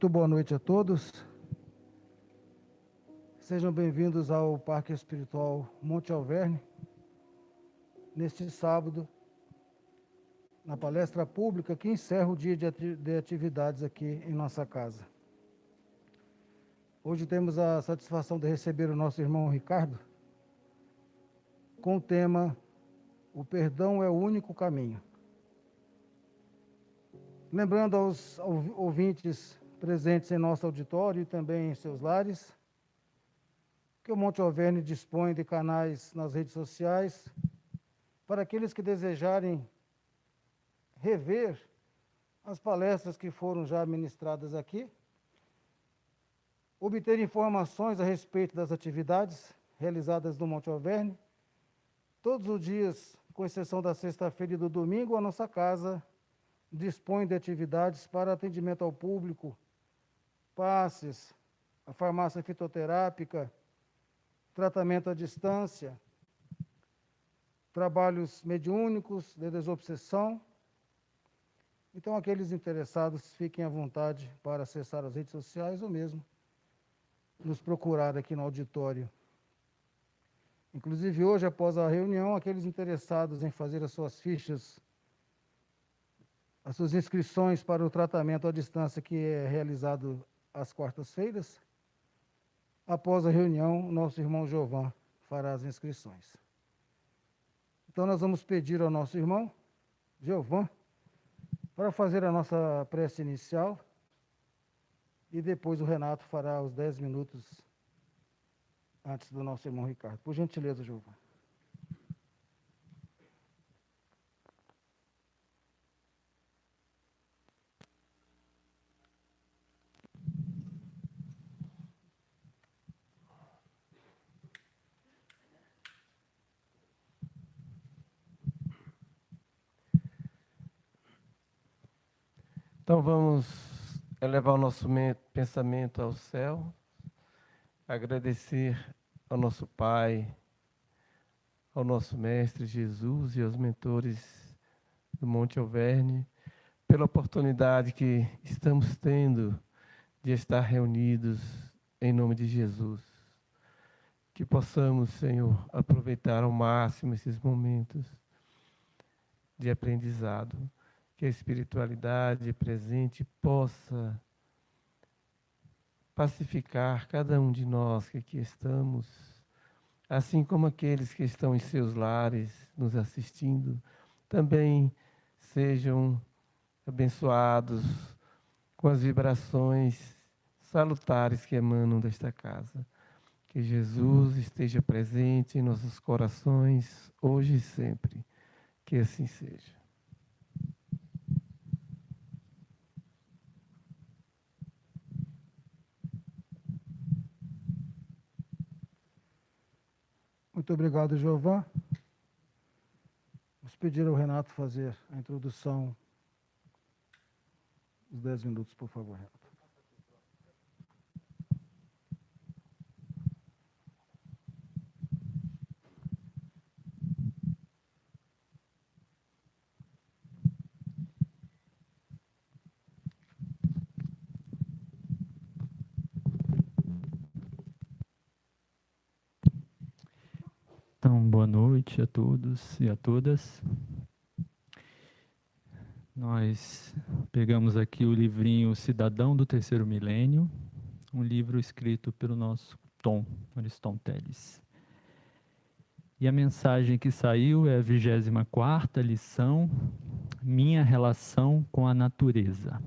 Muito boa noite a todos. Sejam bem-vindos ao Parque Espiritual Monte Alverne, neste sábado, na palestra pública que encerra o dia de atividades aqui em nossa casa. Hoje temos a satisfação de receber o nosso irmão Ricardo, com o tema "O perdão é o único caminho". Lembrando aos ouvintes presentes em nosso auditório e também em seus lares, que o Monte Alverne dispõe de canais nas redes sociais para aqueles que desejarem rever as palestras que foram já ministradas aqui, obter informações a respeito das atividades realizadas no Monte Alverne. Todos os dias, com exceção da sexta-feira e do domingo, a nossa casa dispõe de atividades para atendimento ao público, passes, a farmácia fitoterápica, tratamento à distância, trabalhos mediúnicos de desobsessão. Então, aqueles interessados, fiquem à vontade para acessar as redes sociais ou mesmo nos procurar aqui no auditório. Inclusive, hoje, após a reunião, aqueles interessados em fazer as suas fichas, as suas inscrições para o tratamento à distância que é realizado às quartas-feiras, após a reunião, nosso irmão Jovan fará as inscrições. Então, nós vamos pedir ao nosso irmão Jovan para fazer a nossa prece inicial e depois o Renato fará os 10 minutos antes do nosso irmão Ricardo. Por gentileza, Jovan. Então vamos elevar o nosso pensamento ao céu, agradecer ao nosso Pai, ao nosso Mestre Jesus e aos mentores do Monte Alverne, pela oportunidade que estamos tendo de estar reunidos em nome de Jesus. Que possamos, Senhor, aproveitar ao máximo esses momentos de aprendizado. Que a espiritualidade presente possa pacificar cada um de nós que aqui estamos, assim como aqueles que estão em seus lares nos assistindo, também sejam abençoados com as vibrações salutares que emanam desta casa. Que Jesus esteja presente em nossos corações, hoje e sempre. Que assim seja. Muito obrigado, Jovan. Vamos pedir ao Renato fazer a introdução. Os 10 minutos, por favor, Renato. Então, boa noite a todos e a todas. Nós pegamos aqui o livrinho Cidadão do Terceiro Milênio, um livro escrito pelo nosso Tom Ariston Teles. E a mensagem que saiu é a 24ª lição, Minha Relação com a Natureza.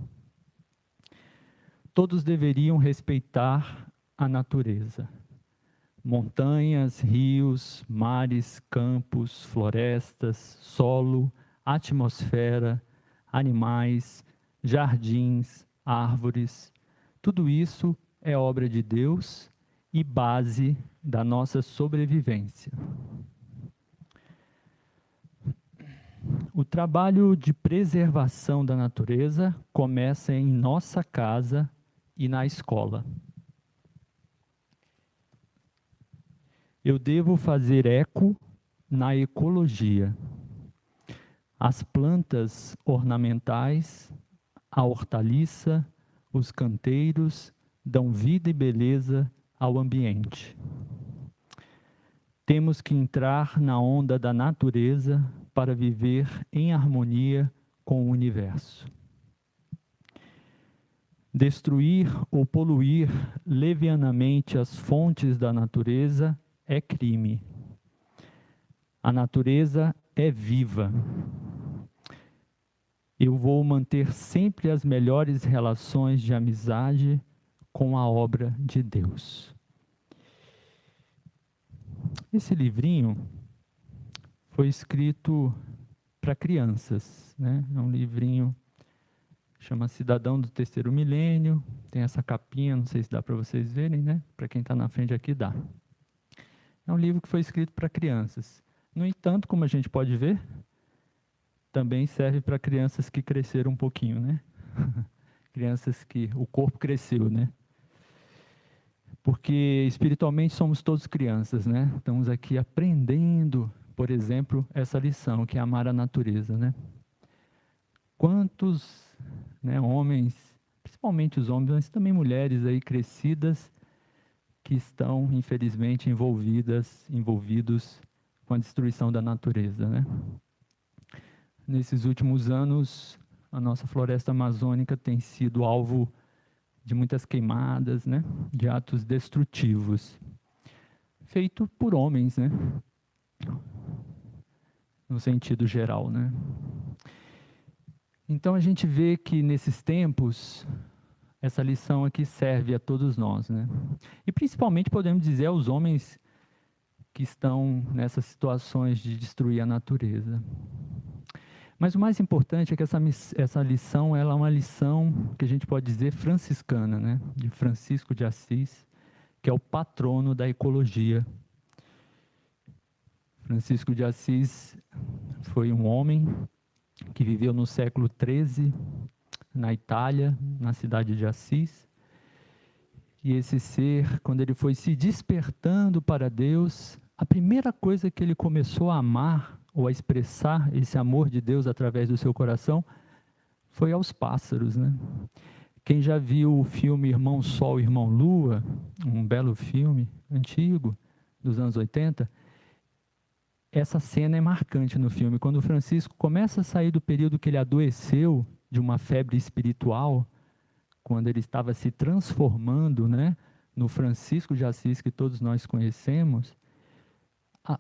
Todos deveriam respeitar a natureza. Montanhas, rios, mares, campos, florestas, solo, atmosfera, animais, jardins, árvores. Tudo isso é obra de Deus e base da nossa sobrevivência. O trabalho de preservação da natureza começa em nossa casa e na escola. Eu devo fazer eco na ecologia. As plantas ornamentais, a hortaliça, os canteiros dão vida e beleza ao ambiente. Temos que entrar na onda da natureza para viver em harmonia com o universo. Destruir ou poluir levianamente as fontes da natureza é crime. A natureza é viva. Eu vou manter sempre as melhores relações de amizade com a obra de Deus. Esse livrinho foi escrito para crianças, né? É um livrinho, chama Cidadão do Terceiro Milênio, tem essa capinha, não sei se dá para vocês verem, né? Para quem está na frente aqui dá. É um livro que foi escrito para crianças. No entanto, como a gente pode ver, também serve para crianças que cresceram um pouquinho, né? Crianças que o corpo cresceu, né? Porque espiritualmente somos todos crianças, né? Estamos aqui aprendendo, por exemplo, essa lição, que é amar a natureza, né? Quantos, né, homens, principalmente os homens, mas também mulheres aí crescidas, que estão, infelizmente, envolvidos com a destruição da natureza, né? Nesses últimos anos, a nossa floresta amazônica tem sido alvo de muitas queimadas, né? De atos destrutivos, feito por homens, né? No sentido geral, né? Então a gente vê que nesses tempos, essa lição aqui serve a todos nós, né? E principalmente podemos dizer aos homens que estão nessas situações de destruir a natureza. Mas o mais importante é que essa lição, ela é uma lição que a gente pode dizer franciscana, né? De Francisco de Assis, que é o patrono da ecologia. Francisco de Assis foi um homem que viveu no século XIII, na Itália, na cidade de Assis. E esse ser, quando ele foi se despertando para Deus, a primeira coisa que ele começou a amar, ou a expressar esse amor de Deus através do seu coração, foi aos pássaros, né? Quem já viu o filme Irmão Sol, Irmão Lua, um belo filme antigo, dos anos 80, essa cena é marcante no filme. Quando o Francisco começa a sair do período que ele adoeceu de uma febre espiritual, quando ele estava se transformando, né, no Francisco de Assis que todos nós conhecemos,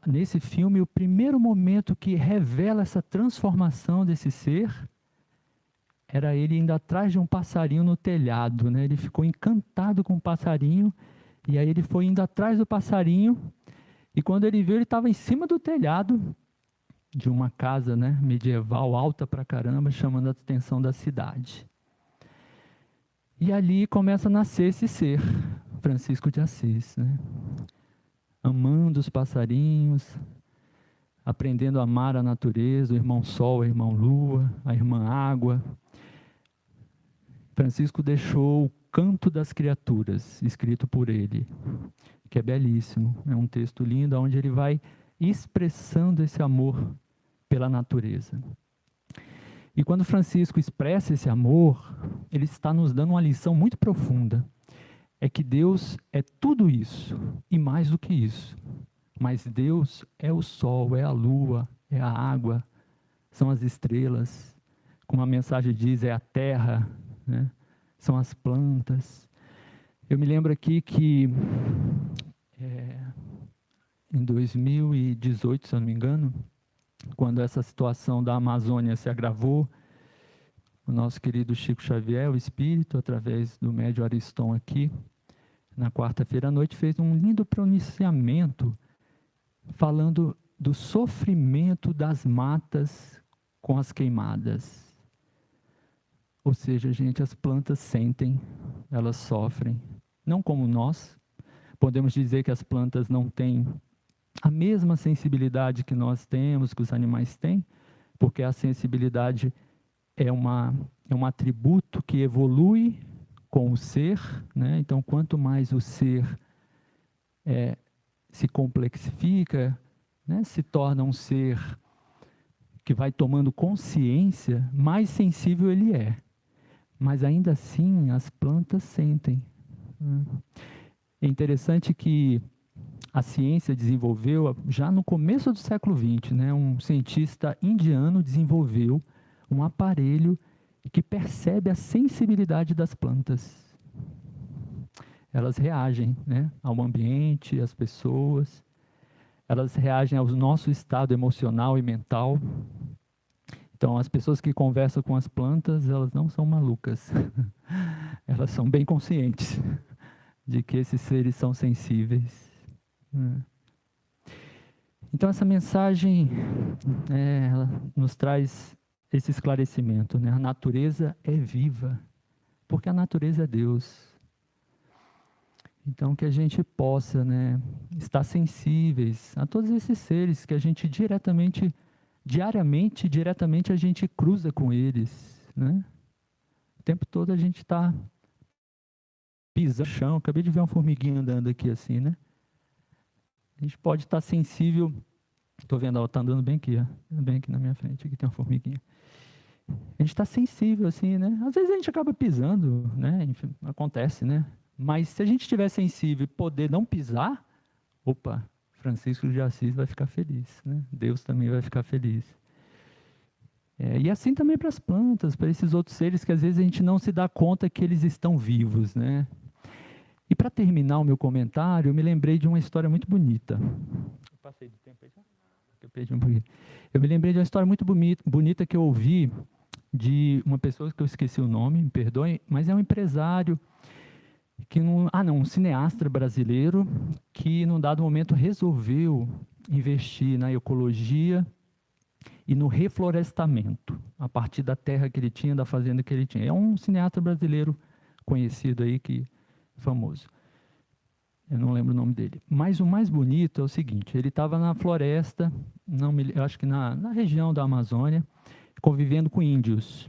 nesse filme, o primeiro momento que revela essa transformação desse ser, era ele indo atrás de um passarinho no telhado, né? Ele ficou encantado com o passarinho, e aí ele foi indo atrás do passarinho, e quando ele viu, ele estava em cima do telhado de uma casa, né, medieval, alta pra caramba, chamando a atenção da cidade. E ali começa a nascer esse ser, Francisco de Assis, né? Amando os passarinhos, aprendendo a amar a natureza, o irmão Sol, a irmã Lua, a irmã Água. Francisco deixou o Canto das Criaturas, escrito por ele, que é belíssimo. É um texto lindo, onde ele vai expressando esse amor pela natureza. E quando Francisco expressa esse amor, ele está nos dando uma lição muito profunda. É que Deus é tudo isso, e mais do que isso. Mas Deus é o sol, é a lua, é a água, são as estrelas. Como a mensagem diz, é a terra, né? São as plantas. Eu me lembro aqui que em 2018, se eu não me engano, quando essa situação da Amazônia se agravou, o nosso querido Chico Xavier, o Espírito, através do médium Ariston aqui, na quarta-feira à noite, fez um lindo pronunciamento falando do sofrimento das matas com as queimadas. Ou seja, gente, as plantas sentem, elas sofrem. Não como nós, podemos dizer que as plantas não têm a mesma sensibilidade que nós temos, que os animais têm, porque a sensibilidade é um atributo que evolui com o ser, né? Então, quanto mais o ser se complexifica, né? Se torna um ser que vai tomando consciência, mais sensível ele é. mas ainda assim as plantas sentem. É interessante que a ciência desenvolveu, já no começo do século XX, né, um cientista indiano desenvolveu um aparelho que percebe a sensibilidade das plantas. Elas reagem, né, ao ambiente, às pessoas, elas reagem ao nosso estado emocional e mental. Então, as pessoas que conversam com as plantas, elas não são malucas. Elas são bem conscientes de que esses seres são sensíveis. Então, essa mensagem ela nos traz esse esclarecimento, né? A natureza é viva, porque a natureza é Deus. Então, que a gente possa, né, estar sensíveis a todos esses seres que a gente diretamente a gente cruza com eles, né? O tempo todo a gente está pisando no chão. Acabei de ver uma formiguinha andando aqui assim, né? A gente pode estar sensível. Estou vendo, ela está andando bem aqui, ó. Bem aqui na minha frente, aqui tem uma formiguinha. A gente está sensível assim, né? Às vezes a gente acaba pisando, né? Enfim, acontece, né? Mas se a gente estiver sensível e poder não pisar, opa, Francisco de Assis vai ficar feliz, né? Deus também vai ficar feliz. E assim também para as plantas, para esses outros seres que às vezes a gente não se dá conta que eles estão vivos, né? E para terminar o meu comentário, eu me lembrei de uma história muito bonita. Eu passei do tempo aí já? Eu perdi um pouquinho. Eu me lembrei de uma história muito bonita que eu ouvi de uma pessoa que eu esqueci o nome, me perdoem, mas é um empresário um cineasta brasileiro que num dado momento resolveu investir na ecologia e no reflorestamento, a partir da terra que ele tinha, da fazenda que ele tinha. É um cineasta brasileiro conhecido aí, famoso. Eu não lembro o nome dele. Mas o mais bonito é o seguinte, ele estava na floresta, eu acho que na região da Amazônia, convivendo com índios.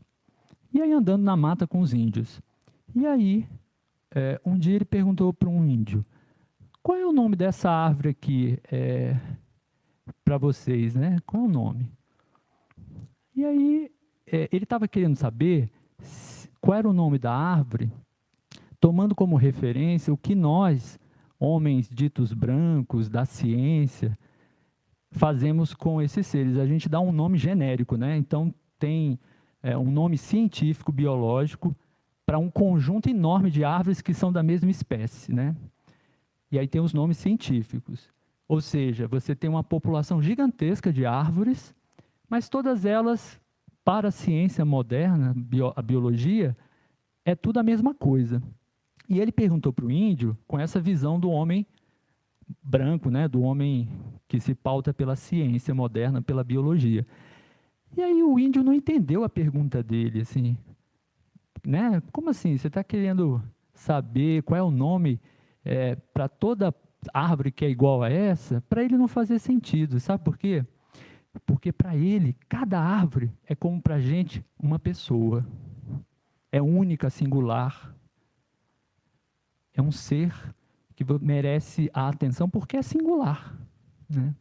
E aí andando na mata com os índios. E aí, um dia ele perguntou para um índio, qual é o nome dessa árvore aqui para vocês, né? Qual é o nome? E aí, ele estava querendo saber qual era o nome da árvore, tomando como referência o que nós, homens ditos brancos, da ciência, fazemos com esses seres. A gente dá um nome genérico, né? Então, tem um nome científico, biológico, para um conjunto enorme de árvores que são da mesma espécie, né? E aí tem os nomes científicos. Ou seja, você tem uma população gigantesca de árvores, mas todas elas, para a ciência moderna, a biologia, é tudo a mesma coisa. E ele perguntou para o índio, com essa visão do homem branco, né, do homem que se pauta pela ciência moderna, pela biologia. E aí o índio não entendeu a pergunta dele, assim, né? Como assim? Você está querendo saber qual é o nome para toda árvore que é igual a essa? Para ele não fazer sentido, sabe por quê? Porque para ele, cada árvore é como para a gente uma pessoa. É única, singular. É um ser que merece a atenção porque é singular, né?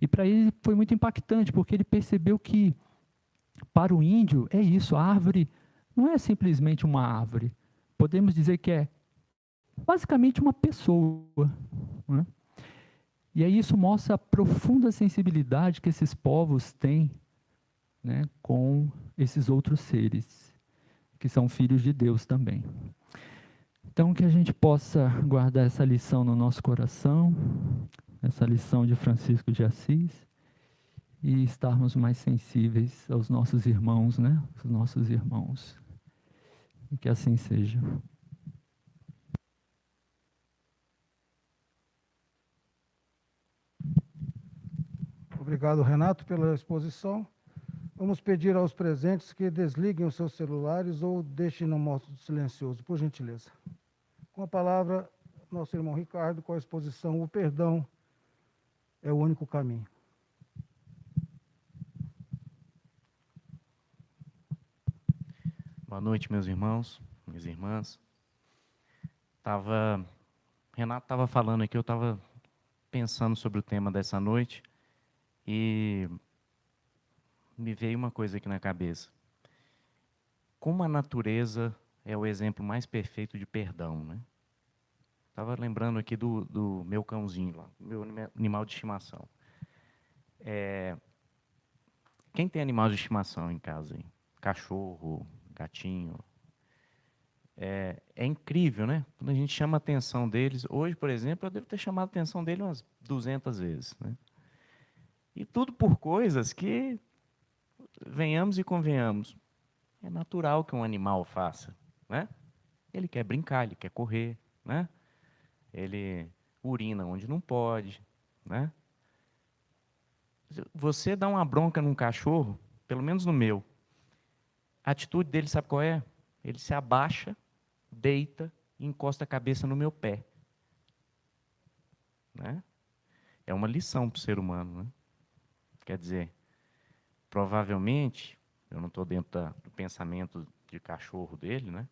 E para ele foi muito impactante, porque ele percebeu que, para o índio, é isso, a árvore não é simplesmente uma árvore. Podemos dizer que é basicamente uma pessoa, né? E aí isso mostra a profunda sensibilidade que esses povos têm, né, com esses outros seres, que são filhos de Deus também. Então, que a gente possa guardar essa lição no nosso coração, essa lição de Francisco de Assis, e estarmos mais sensíveis aos nossos irmãos, né? Os nossos irmãos. E que assim seja. Obrigado, Renato, pela exposição. Vamos pedir aos presentes que desliguem os seus celulares ou deixem no modo silencioso, por gentileza. Com a palavra, nosso irmão Ricardo, com a exposição O Perdão é o Único Caminho. Boa noite, meus irmãos, minhas irmãs. Renato estava falando aqui, eu estava pensando sobre o tema dessa noite e me veio uma coisa aqui na cabeça. Como a natureza é o exemplo mais perfeito de perdão, né? Estava lembrando aqui do meu cãozinho lá, meu animal de estimação. Quem tem animal de estimação em casa, hein? Cachorro, gatinho. É incrível, né? Quando a gente chama a atenção deles. Hoje, por exemplo, eu devo ter chamado a atenção dele umas 200 vezes, né? E tudo por coisas que, venhamos e convenhamos, é natural que um animal faça, né? Ele quer brincar, ele quer correr, né? Ele urina onde não pode, né? Você dá uma bronca num cachorro, pelo menos no meu, a atitude dele, sabe qual é? Ele se abaixa, deita e encosta a cabeça no meu pé, né? É uma lição para o ser humano, né? Quer dizer, provavelmente, eu não estou dentro do pensamento de cachorro dele, né?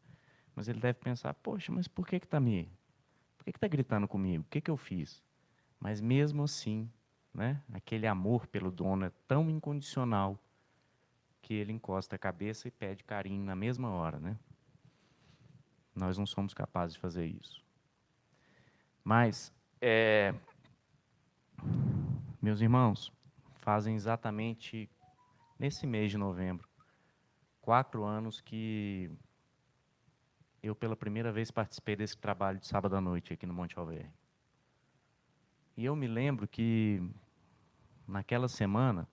Mas ele deve pensar, poxa, mas por que está gritando comigo? O que eu fiz? Mas mesmo assim, né? Aquele amor pelo dono é tão incondicional que ele encosta a cabeça e pede carinho na mesma hora, né? Nós não somos capazes de fazer isso. Mas, meus irmãos, fazem exatamente nesse mês de novembro 4 anos que eu pela primeira vez participei desse trabalho de sábado à noite aqui no Monte Alverne. E eu me lembro que naquela semana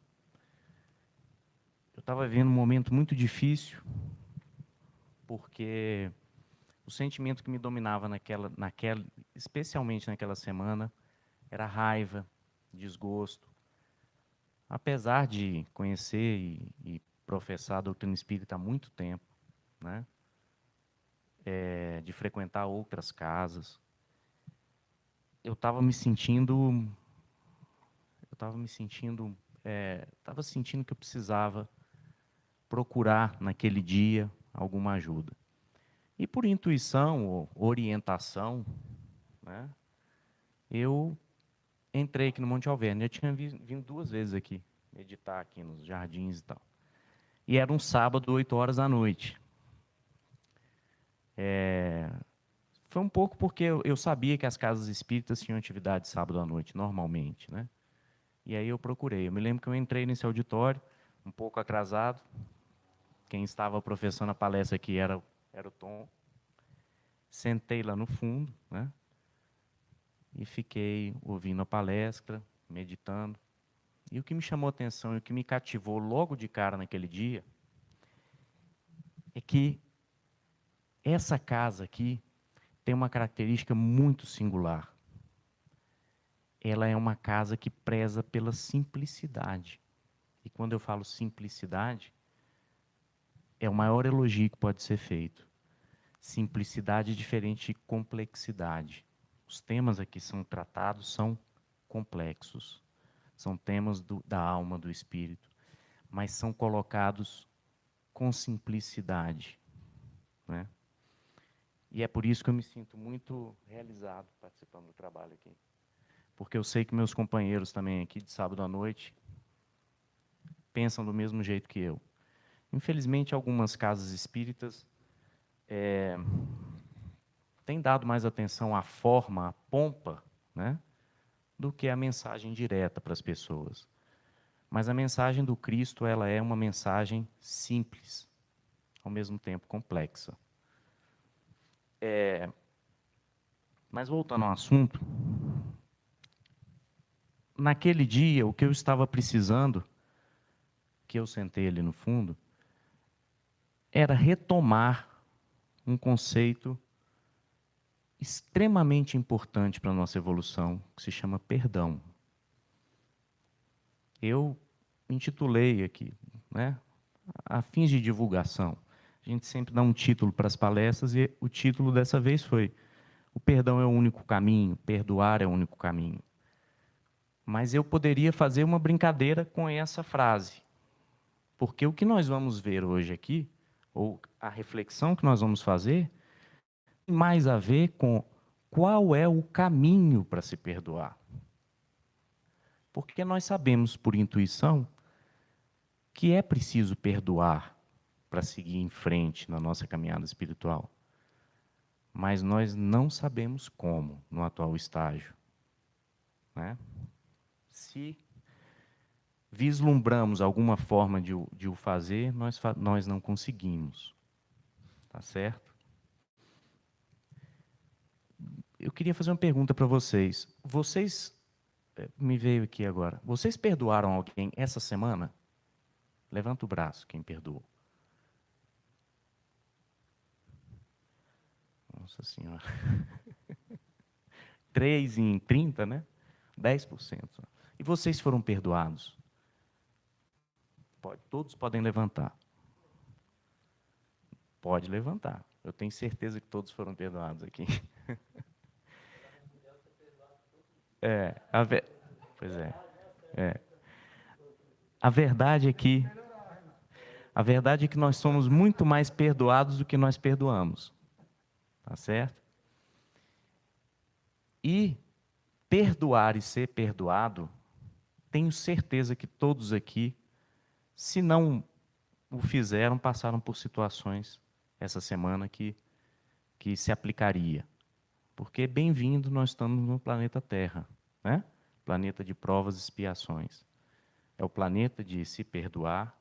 eu estava vivendo um momento muito difícil, porque o sentimento que me dominava especialmente naquela semana, era raiva, desgosto. Apesar de conhecer e professar a doutrina espírita há muito tempo, né? De frequentar outras casas, eu estava sentindo que eu precisava procurar naquele dia alguma ajuda. E por intuição ou orientação, né, eu entrei aqui no Monte Alverne. Eu tinha vindo 2 vezes aqui, meditar aqui nos jardins e tal. E era um sábado, 8 horas da noite. Foi um pouco porque eu sabia que as casas espíritas tinham atividade sábado à noite, normalmente, né? E aí eu procurei. Eu me lembro que eu entrei nesse auditório, um pouco atrasado. Quem estava professando a palestra aqui era o Tom. Sentei lá no fundo, né? E fiquei ouvindo a palestra, meditando. E o que me chamou a atenção e o que me cativou logo de cara naquele dia é que essa casa aqui tem uma característica muito singular. Ela é uma casa que preza pela simplicidade. E quando eu falo simplicidade, é o maior elogio que pode ser feito. Simplicidade diferente de complexidade. Os temas aqui são tratados, são complexos. São temas da alma, do espírito, mas são colocados com simplicidade, né? E é por isso que eu me sinto muito realizado participando do trabalho aqui. Porque eu sei que meus companheiros também aqui de sábado à noite pensam do mesmo jeito que eu. Infelizmente, algumas casas espíritas têm dado mais atenção à forma, à pompa, né, do que a mensagem direta para as pessoas. Mas a mensagem do Cristo, ela é uma mensagem simples, ao mesmo tempo complexa. Mas voltando ao assunto, naquele dia, o que eu estava precisando, que eu sentei ali no fundo, era retomar um conceito extremamente importante para a nossa evolução, que se chama perdão. Eu intitulei aqui, né, a fins de divulgação. A gente sempre dá um título para as palestras e o título dessa vez foi "O perdão é o único caminho, perdoar é o único caminho". Mas eu poderia fazer uma brincadeira com essa frase, porque o que nós vamos ver hoje aqui, ou a reflexão que nós vamos fazer, tem mais a ver com qual é o caminho para se perdoar. Porque nós sabemos, por intuição, que é preciso perdoar, para seguir em frente na nossa caminhada espiritual. Mas nós não sabemos como no atual estágio, né? Se vislumbramos alguma forma de o fazer, nós não conseguimos. Tá certo? Eu queria fazer uma pergunta para vocês. Me veio aqui agora. Vocês perdoaram alguém essa semana? Levanta o braço, quem perdoou. Nossa Senhora. 3 em 30, né? 10%. E vocês foram perdoados? Todos podem levantar. Pode levantar. Eu tenho certeza que todos foram perdoados aqui. Pois é. A verdade é que nós somos muito mais perdoados do que nós perdoamos. Tá certo? E perdoar e ser perdoado, tenho certeza que todos aqui, se não o fizeram, passaram por situações essa semana que se aplicaria. Porque, bem-vindo, nós estamos no planeta Terra, né? Planeta de provas e expiações. É o planeta de se perdoar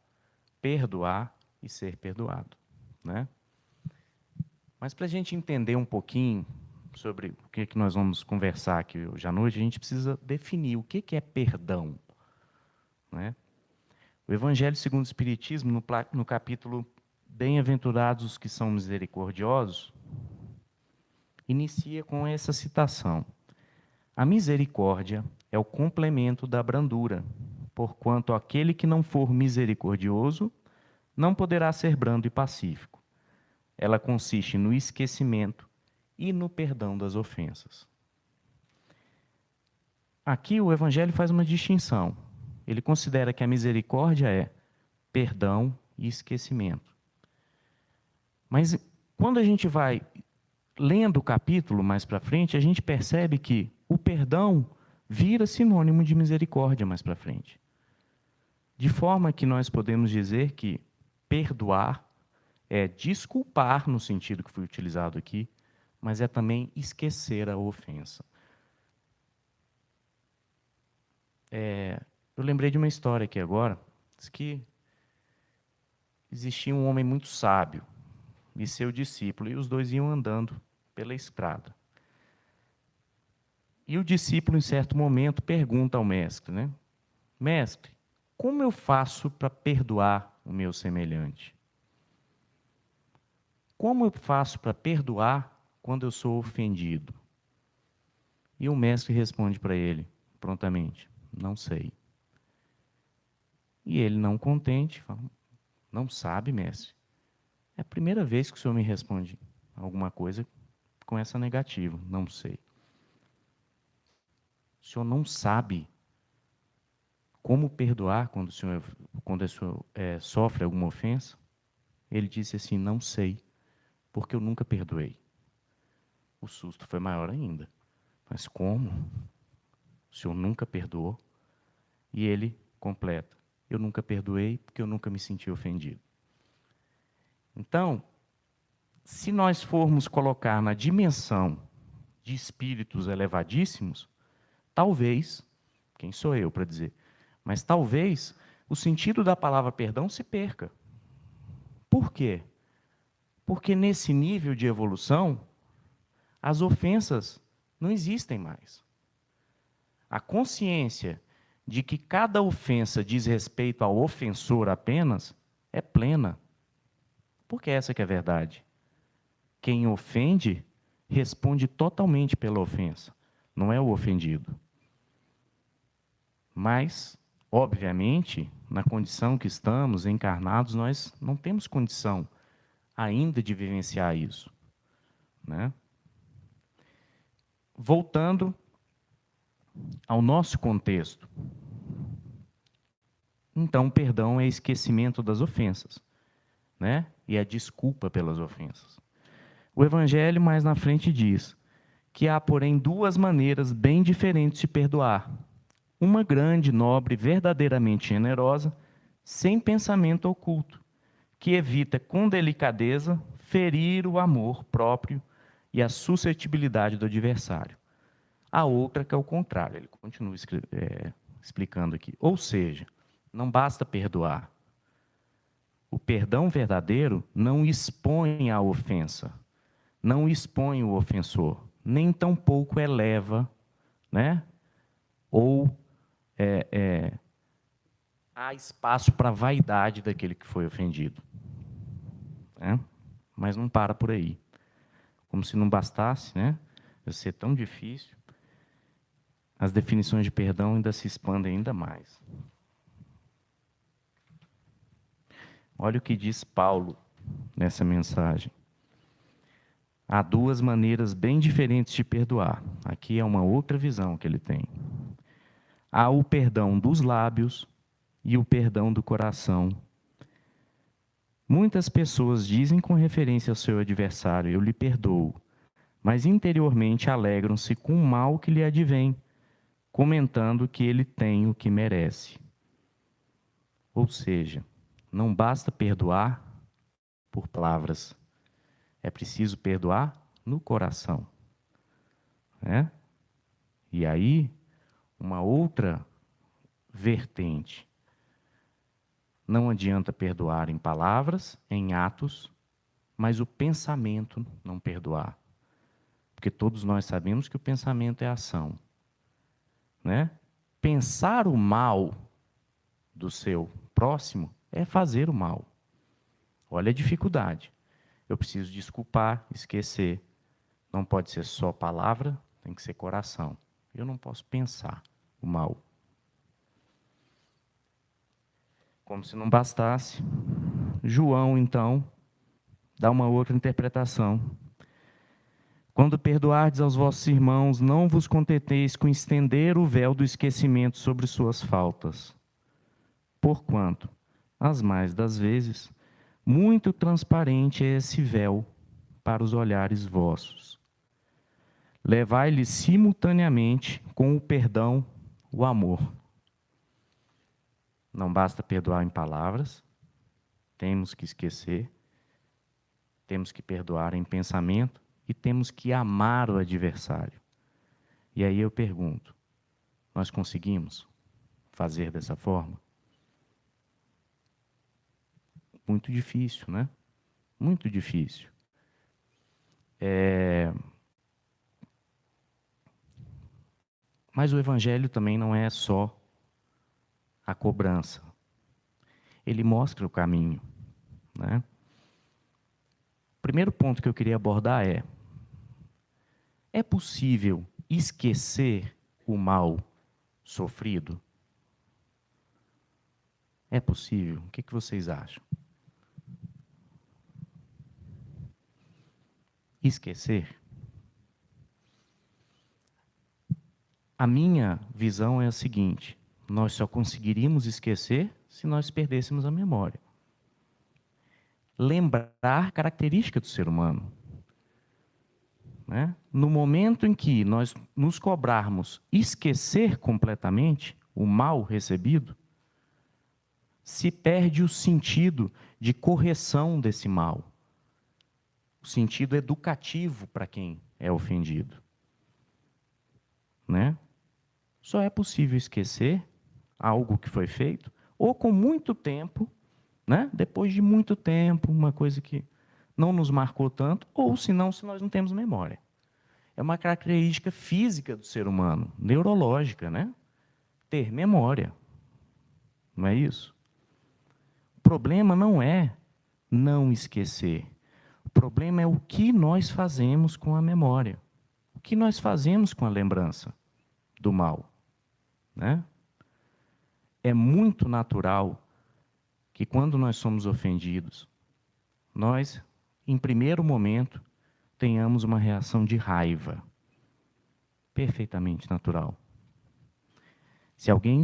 e ser perdoado, né? Mas para a gente entender um pouquinho sobre o que nós vamos conversar aqui hoje à noite, a gente precisa definir o que é perdão, né? O Evangelho segundo o Espiritismo, no capítulo Bem-aventurados os que são misericordiosos, inicia com essa citação: a misericórdia é o complemento da brandura, porquanto aquele que não for misericordioso não poderá ser brando e pacífico. Ela consiste no esquecimento e no perdão das ofensas. Aqui o Evangelho faz uma distinção. Ele considera que a misericórdia é perdão e esquecimento. Mas quando a gente vai lendo o capítulo mais para frente, a gente percebe que o perdão vira sinônimo de misericórdia mais para frente. De forma que nós podemos dizer que perdoar é desculpar, no sentido que foi utilizado aqui, mas é também esquecer a ofensa. Eu lembrei de uma história aqui agora, diz que existia um homem muito sábio e seu discípulo, e os dois iam andando pela estrada. E o discípulo, em certo momento, pergunta ao mestre, né? Mestre, como eu faço para perdoar o meu semelhante? Como eu faço para perdoar quando eu sou ofendido? E o mestre responde para ele, prontamente, não sei. E ele, não contente, fala, não sabe, mestre? É a primeira vez que o senhor me responde alguma coisa com essa negativa, não sei. O senhor não sabe como perdoar quando o senhor sofre alguma ofensa? Ele disse assim, não sei, porque eu nunca perdoei. O susto foi maior ainda. Mas como? O senhor nunca perdoou? E ele completa, eu nunca perdoei porque eu nunca me senti ofendido. Então, se nós formos colocar na dimensão de espíritos elevadíssimos, talvez, quem sou eu para dizer, mas talvez o sentido da palavra perdão se perca. Por quê? Porque nesse nível de evolução, as ofensas não existem mais. A consciência de que cada ofensa diz respeito ao ofensor apenas é plena. Porque essa que é a verdade. Quem ofende responde totalmente pela ofensa, não é o ofendido. Mas, obviamente, na condição que estamos, encarnados, nós não temos condição ainda de vivenciar isso, né? Voltando ao nosso contexto. Então, o perdão é esquecimento das ofensas, né? E a desculpa pelas ofensas. O Evangelho, mais na frente, diz que há, porém, duas maneiras bem diferentes de perdoar. Uma grande, nobre, verdadeiramente generosa, sem pensamento oculto, que evita com delicadeza ferir o amor próprio e a suscetibilidade do adversário. A outra que é o contrário, ele continua explicando aqui. Ou seja, não basta perdoar. O perdão verdadeiro não expõe a ofensa, não expõe o ofensor, nem tampouco eleva, né? Ou há espaço para a vaidade daquele que foi ofendido. Né? Mas não para por aí. Como se não bastasse, né? Ser tão difícil, as definições de perdão ainda se expandem ainda mais. Olha o que diz Paulo nessa mensagem. Há duas maneiras bem diferentes de perdoar. Aqui é uma outra visão que ele tem. Há o perdão dos lábios e o perdão do coração. Muitas pessoas dizem com referência ao seu adversário, eu lhe perdoo, mas interiormente alegram-se com o mal que lhe advém, comentando que ele tem o que merece. Ou seja, não basta perdoar por palavras, é preciso perdoar no coração. Né? E aí, uma outra vertente. Não adianta perdoar em palavras, em atos, mas o pensamento não perdoar. Porque todos nós sabemos que o pensamento é ação. Né? Pensar o mal do seu próximo é fazer o mal. Olha a dificuldade. Eu preciso desculpar, esquecer. Não pode ser só palavra, tem que ser coração. Eu não posso pensar o mal. Como se não bastasse, João, então, dá uma outra interpretação. Quando perdoardes aos vossos irmãos, não vos contenteis com estender o véu do esquecimento sobre suas faltas. Porquanto, as mais das vezes, muito transparente é esse véu para os olhares vossos. Levai-lhes simultaneamente com o perdão, o amor. Não basta perdoar em palavras, temos que esquecer, temos que perdoar em pensamento e temos que amar o adversário. E aí eu pergunto, nós conseguimos fazer dessa forma? Muito difícil, né? Muito difícil. Mas o Evangelho também não é só a cobrança. Ele mostra o caminho. Né? O primeiro ponto que eu queria abordar é possível esquecer o mal sofrido? É possível? O que vocês acham? Esquecer? A minha visão é a seguinte: nós só conseguiríamos esquecer se nós perdêssemos a memória. Lembrar característica do ser humano. Né? No momento em que nós nos cobrarmos esquecer completamente o mal recebido, se perde o sentido de correção desse mal, o sentido educativo para quem é ofendido. Né? Só é possível esquecer algo que foi feito, ou com muito tempo, né? Depois de muito tempo, uma coisa que não nos marcou tanto, ou se nós não temos memória. É uma característica física do ser humano, neurológica, né? Ter memória. Não é isso? O problema não é não esquecer. O problema é o que nós fazemos com a memória. O que nós fazemos com a lembrança do mal. Né? É muito natural que quando nós somos ofendidos, nós, em primeiro momento, tenhamos uma reação de raiva. Perfeitamente natural. Se alguém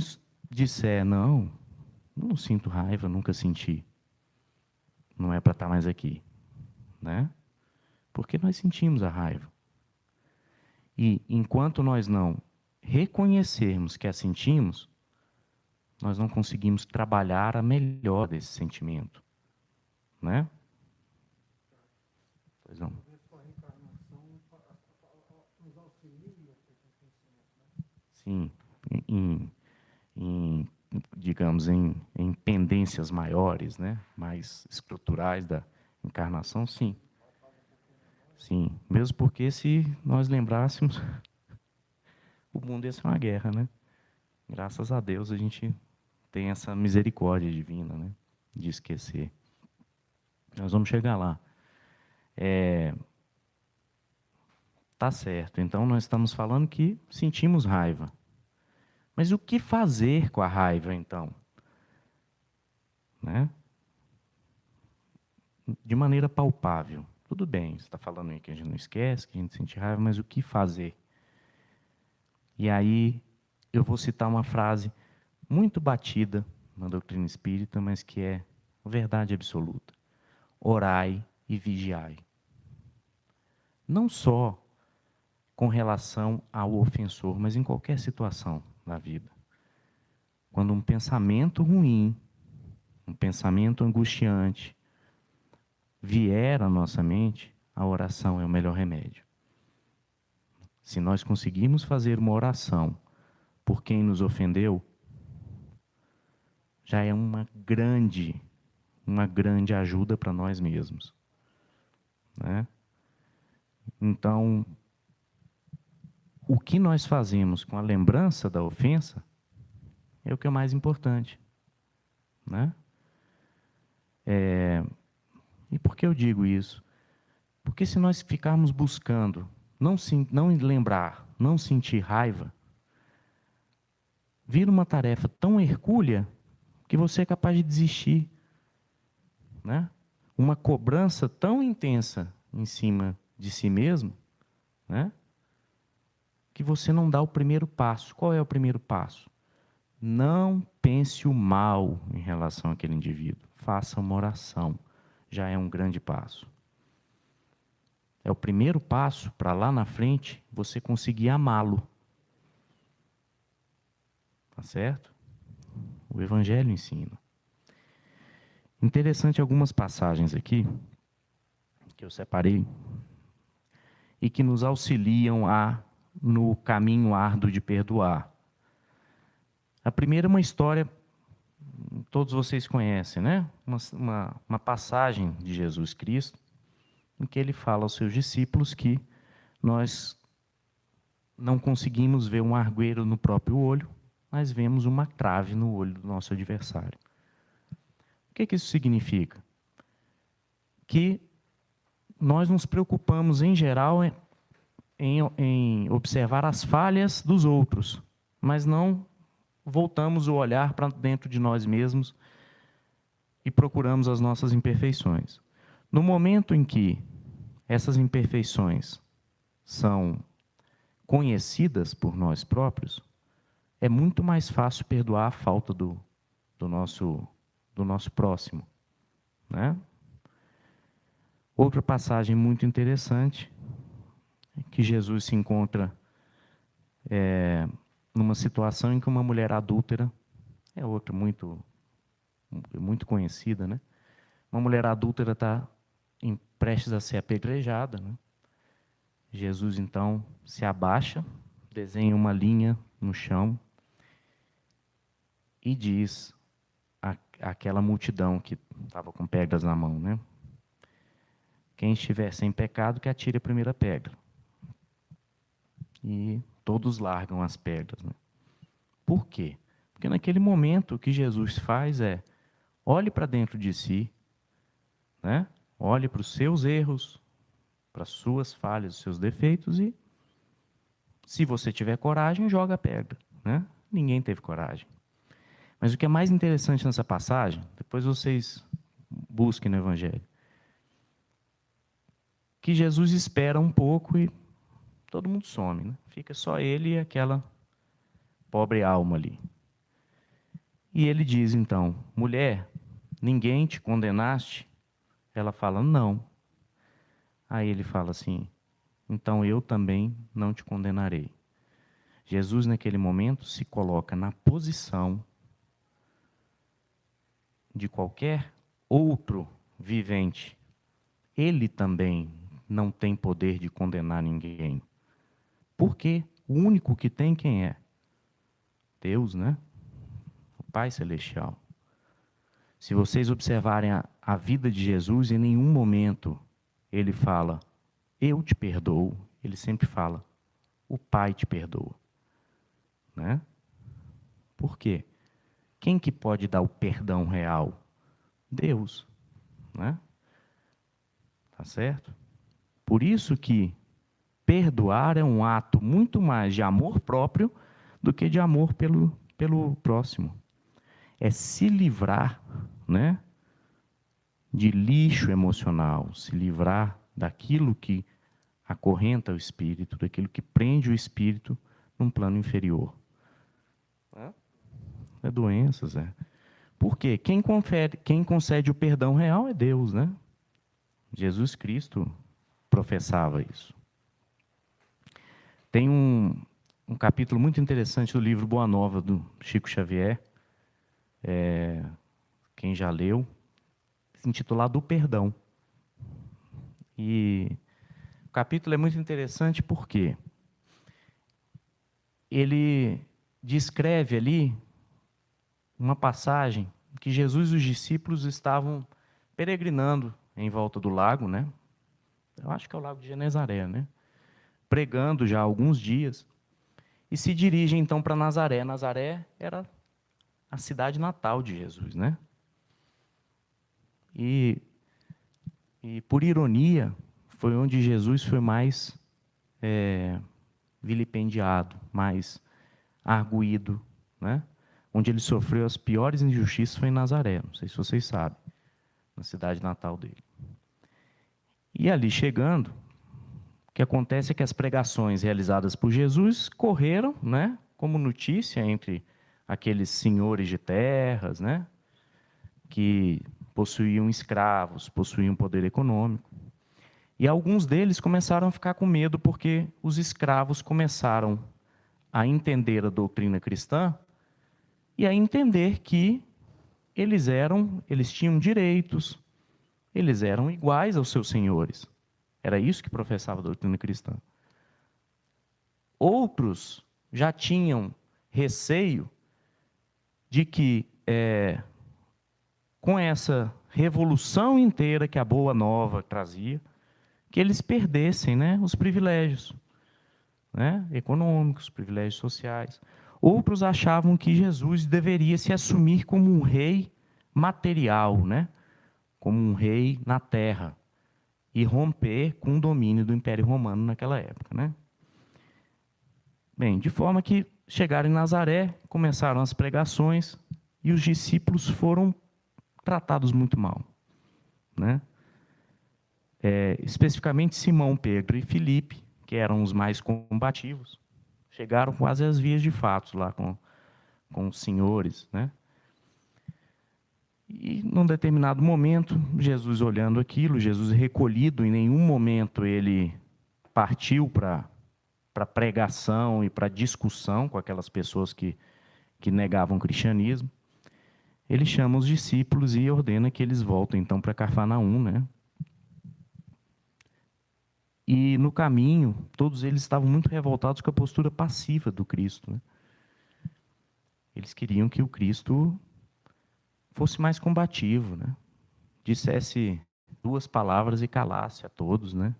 disser, não sinto raiva, nunca senti, não é para estar mais aqui. Né? Porque nós sentimos a raiva. E enquanto nós não reconhecermos que a sentimos, nós não conseguimos trabalhar a melhor desse sentimento. né? Pois não. Sim, digamos, em pendências maiores, né? Mais estruturais da encarnação, sim. Sim, mesmo porque se nós lembrássemos, o mundo ia ser uma guerra, né? Graças a Deus a gente tem essa misericórdia divina, né? De esquecer. Nós vamos chegar lá. Tá certo, então nós estamos falando que sentimos raiva. Mas o que fazer com a raiva, então? Né? De maneira palpável. Tudo bem, você está falando aí que a gente não esquece, que a gente sente raiva, mas o que fazer? E aí eu vou citar uma frase muito batida na doutrina espírita, mas que é verdade absoluta. Orai e vigiai. Não só com relação ao ofensor, mas em qualquer situação da vida. Quando um pensamento ruim, um pensamento angustiante vier à nossa mente, a oração é o melhor remédio. Se nós conseguirmos fazer uma oração por quem nos ofendeu, já é uma grande ajuda para nós mesmos, né? Então, o que nós fazemos com a lembrança da ofensa é o que é mais importante, né? E por que eu digo isso? Porque se nós ficarmos buscando não lembrar, não sentir raiva, vira uma tarefa tão hercúlea que você é capaz de desistir, né? Uma cobrança tão intensa em cima de si mesmo, né? Que você não dá o primeiro passo. Qual é o primeiro passo? Não pense o mal em relação àquele indivíduo. Faça uma oração. Já é um grande passo. É o primeiro passo para lá na frente você conseguir amá-lo. Tá certo? O Evangelho ensina. Interessante algumas passagens aqui, que eu separei, e que nos auxiliam no caminho árduo de perdoar. A primeira é uma história, todos vocês conhecem, né? Uma passagem de Jesus Cristo, em que ele fala aos seus discípulos que nós não conseguimos ver um argueiro no próprio olho, mas vemos uma trave no olho do nosso adversário. O que isso significa? Que nós nos preocupamos, em geral, em observar as falhas dos outros, mas não voltamos o olhar para dentro de nós mesmos e procuramos as nossas imperfeições. No momento em que essas imperfeições são conhecidas por nós próprios, é muito mais fácil perdoar a falta do nosso próximo, né? Outra passagem muito interessante, que Jesus se encontra numa situação em que uma mulher adúltera, é outra muito conhecida, né? Uma mulher adúltera está prestes a ser apedrejada, né? Jesus, então, se abaixa, desenha uma linha no chão e diz àquela multidão que estava com pedras na mão, né? Quem estiver sem pecado, que atire a primeira pedra. E todos largam as pedras, né? Por quê? Porque naquele momento o que Jesus faz é, olhe para dentro de si, né? Olhe para os seus erros, para as suas falhas, os seus defeitos e, se você tiver coragem, joga a pedra, né? Ninguém teve coragem. Mas o que é mais interessante nessa passagem, depois vocês busquem no Evangelho, que Jesus espera um pouco e todo mundo some, né? Fica só ele e aquela pobre alma ali. E ele diz então, mulher, ninguém te condenaste? Ela fala, não. Aí ele fala assim, então eu também não te condenarei. Jesus, naquele momento, se coloca na posição de qualquer outro vivente, ele também não tem poder de condenar ninguém. Porque o único que tem quem é? Deus, né? O Pai Celestial. Se vocês observarem a vida de Jesus, em nenhum momento ele fala, eu te perdoo. Ele sempre fala, o Pai te perdoa. Né? Por quê? Quem que pode dar o perdão real? Deus. Né? Tá certo? Por isso que perdoar é um ato muito mais de amor próprio do que de amor pelo próximo. É se livrar, né, de lixo emocional, se livrar daquilo que acorrenta o espírito, daquilo que prende o espírito num plano inferior. É doenças, é. Por quê? Quem concede o perdão real é Deus, né? Jesus Cristo professava isso. Tem um capítulo muito interessante do livro Boa Nova, do Chico Xavier, quem já leu, intitulado O Perdão. E o capítulo é muito interessante porque ele descreve ali uma passagem que Jesus e os discípulos estavam peregrinando em volta do lago, né? Eu acho que é o lago de Genezaré, né? Pregando já há alguns dias, e se dirigem então para Nazaré. Nazaré era a cidade natal de Jesus, né? E por ironia, foi onde Jesus foi mais vilipendiado, mais arguído, né? Onde ele sofreu as piores injustiças foi em Nazaré, não sei se vocês sabem, na cidade natal dele. E ali chegando, o que acontece é que as pregações realizadas por Jesus correram, né, como notícia entre aqueles senhores de terras, né, que possuíam escravos, possuíam poder econômico. E alguns deles começaram a ficar com medo porque os escravos começaram a entender a doutrina cristã e a entender que eles tinham direitos, eles eram iguais aos seus senhores. Era isso que professava a doutrina cristã. Outros já tinham receio de que, com essa revolução inteira que a Boa Nova trazia, que eles perdessem, né, os privilégios, né, econômicos, privilégios sociais. Outros achavam que Jesus deveria se assumir como um rei material, né, como um rei na terra, e romper com o domínio do Império Romano naquela época, né? Bem, de forma que chegaram em Nazaré, começaram as pregações, e os discípulos foram tratados muito mal, né? Especificamente Simão, Pedro e Filipe, que eram os mais combativos, chegaram quase às vias de fato lá com os senhores, né? E, num determinado momento, Jesus olhando aquilo, Jesus recolhido, em nenhum momento ele partiu para pregação e para discussão com aquelas pessoas que negavam o cristianismo. Ele chama os discípulos e ordena que eles voltem então para Cafarnaum, né? E no caminho, todos eles estavam muito revoltados com a postura passiva do Cristo, né? Eles queriam que o Cristo fosse mais combativo, né? Dissesse 2 palavras e calasse a todos, né?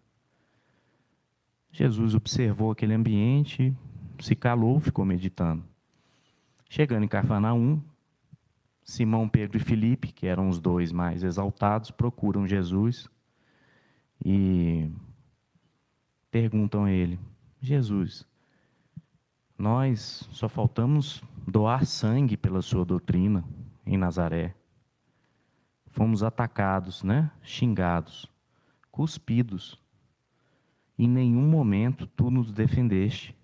Jesus observou aquele ambiente, se calou, ficou meditando. Chegando em Cafarnaum, Simão, Pedro e Filipe, que eram os 2 mais exaltados, procuram Jesus e perguntam a ele: Jesus, nós só faltamos doar sangue pela sua doutrina em Nazaré. Fomos atacados, né? Xingados, cuspidos. Em nenhum momento tu nos defendeste,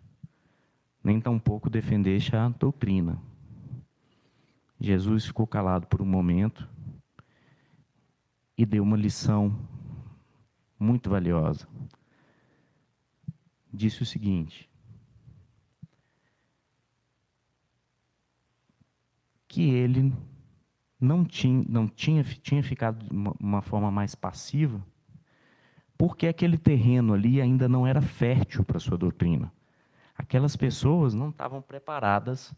nem tampouco defendeste a doutrina. Jesus ficou calado por um momento e deu uma lição muito valiosa. Disse o seguinte: que ele tinha ficado de uma forma mais passiva, porque aquele terreno ali ainda não era fértil para a sua doutrina. Aquelas pessoas não estavam preparadas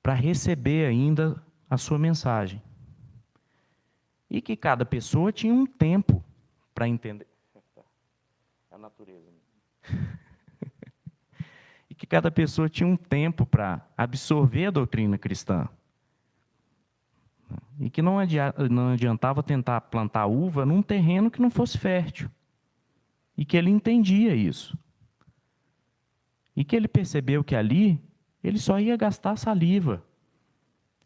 para receber ainda a sua mensagem. E que cada pessoa tinha um tempo para entender. A natureza. E que cada pessoa tinha um tempo para absorver a doutrina cristã. E que não adiantava tentar plantar uva num terreno que não fosse fértil. E que ele entendia isso. E que ele percebeu que ali ele só ia gastar saliva.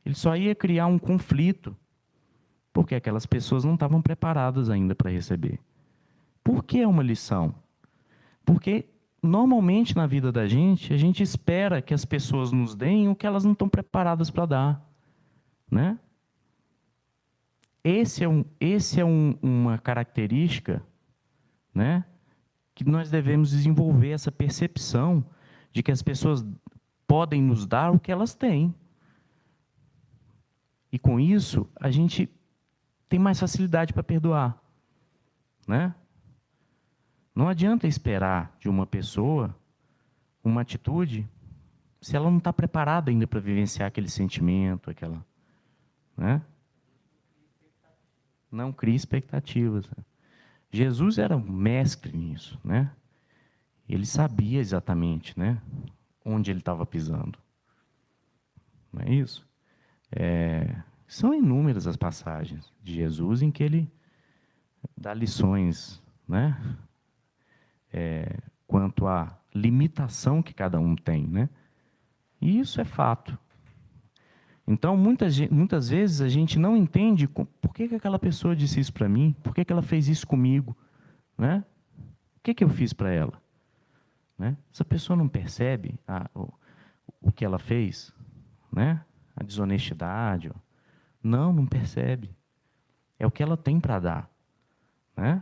Ele só ia criar um conflito. Porque aquelas pessoas não estavam preparadas ainda para receber. Por que é uma lição? Porque normalmente na vida da gente, a gente espera que as pessoas nos deem o que elas não estão preparadas para dar. Né? Esse é uma característica, né, que nós devemos desenvolver, essa percepção de que as pessoas podem nos dar o que elas têm. E com isso, a gente tem mais facilidade para perdoar. Né? Não adianta esperar de uma pessoa uma atitude se ela não está preparada ainda para vivenciar aquele sentimento, aquela... Né? Não crie expectativas. Jesus era um mestre nisso, né? Ele sabia exatamente, né, onde ele estava pisando. Não é isso? São inúmeras as passagens de Jesus em que ele dá lições, né, quanto à limitação que cada um tem, né? E isso é fato. Então, muitas vezes a gente não entende por que aquela pessoa disse isso para mim, por que ela fez isso comigo, né? O que eu fiz para ela? Né? Essa pessoa não percebe o que ela fez, né? A desonestidade. Não percebe. É o que ela tem para dar. Né?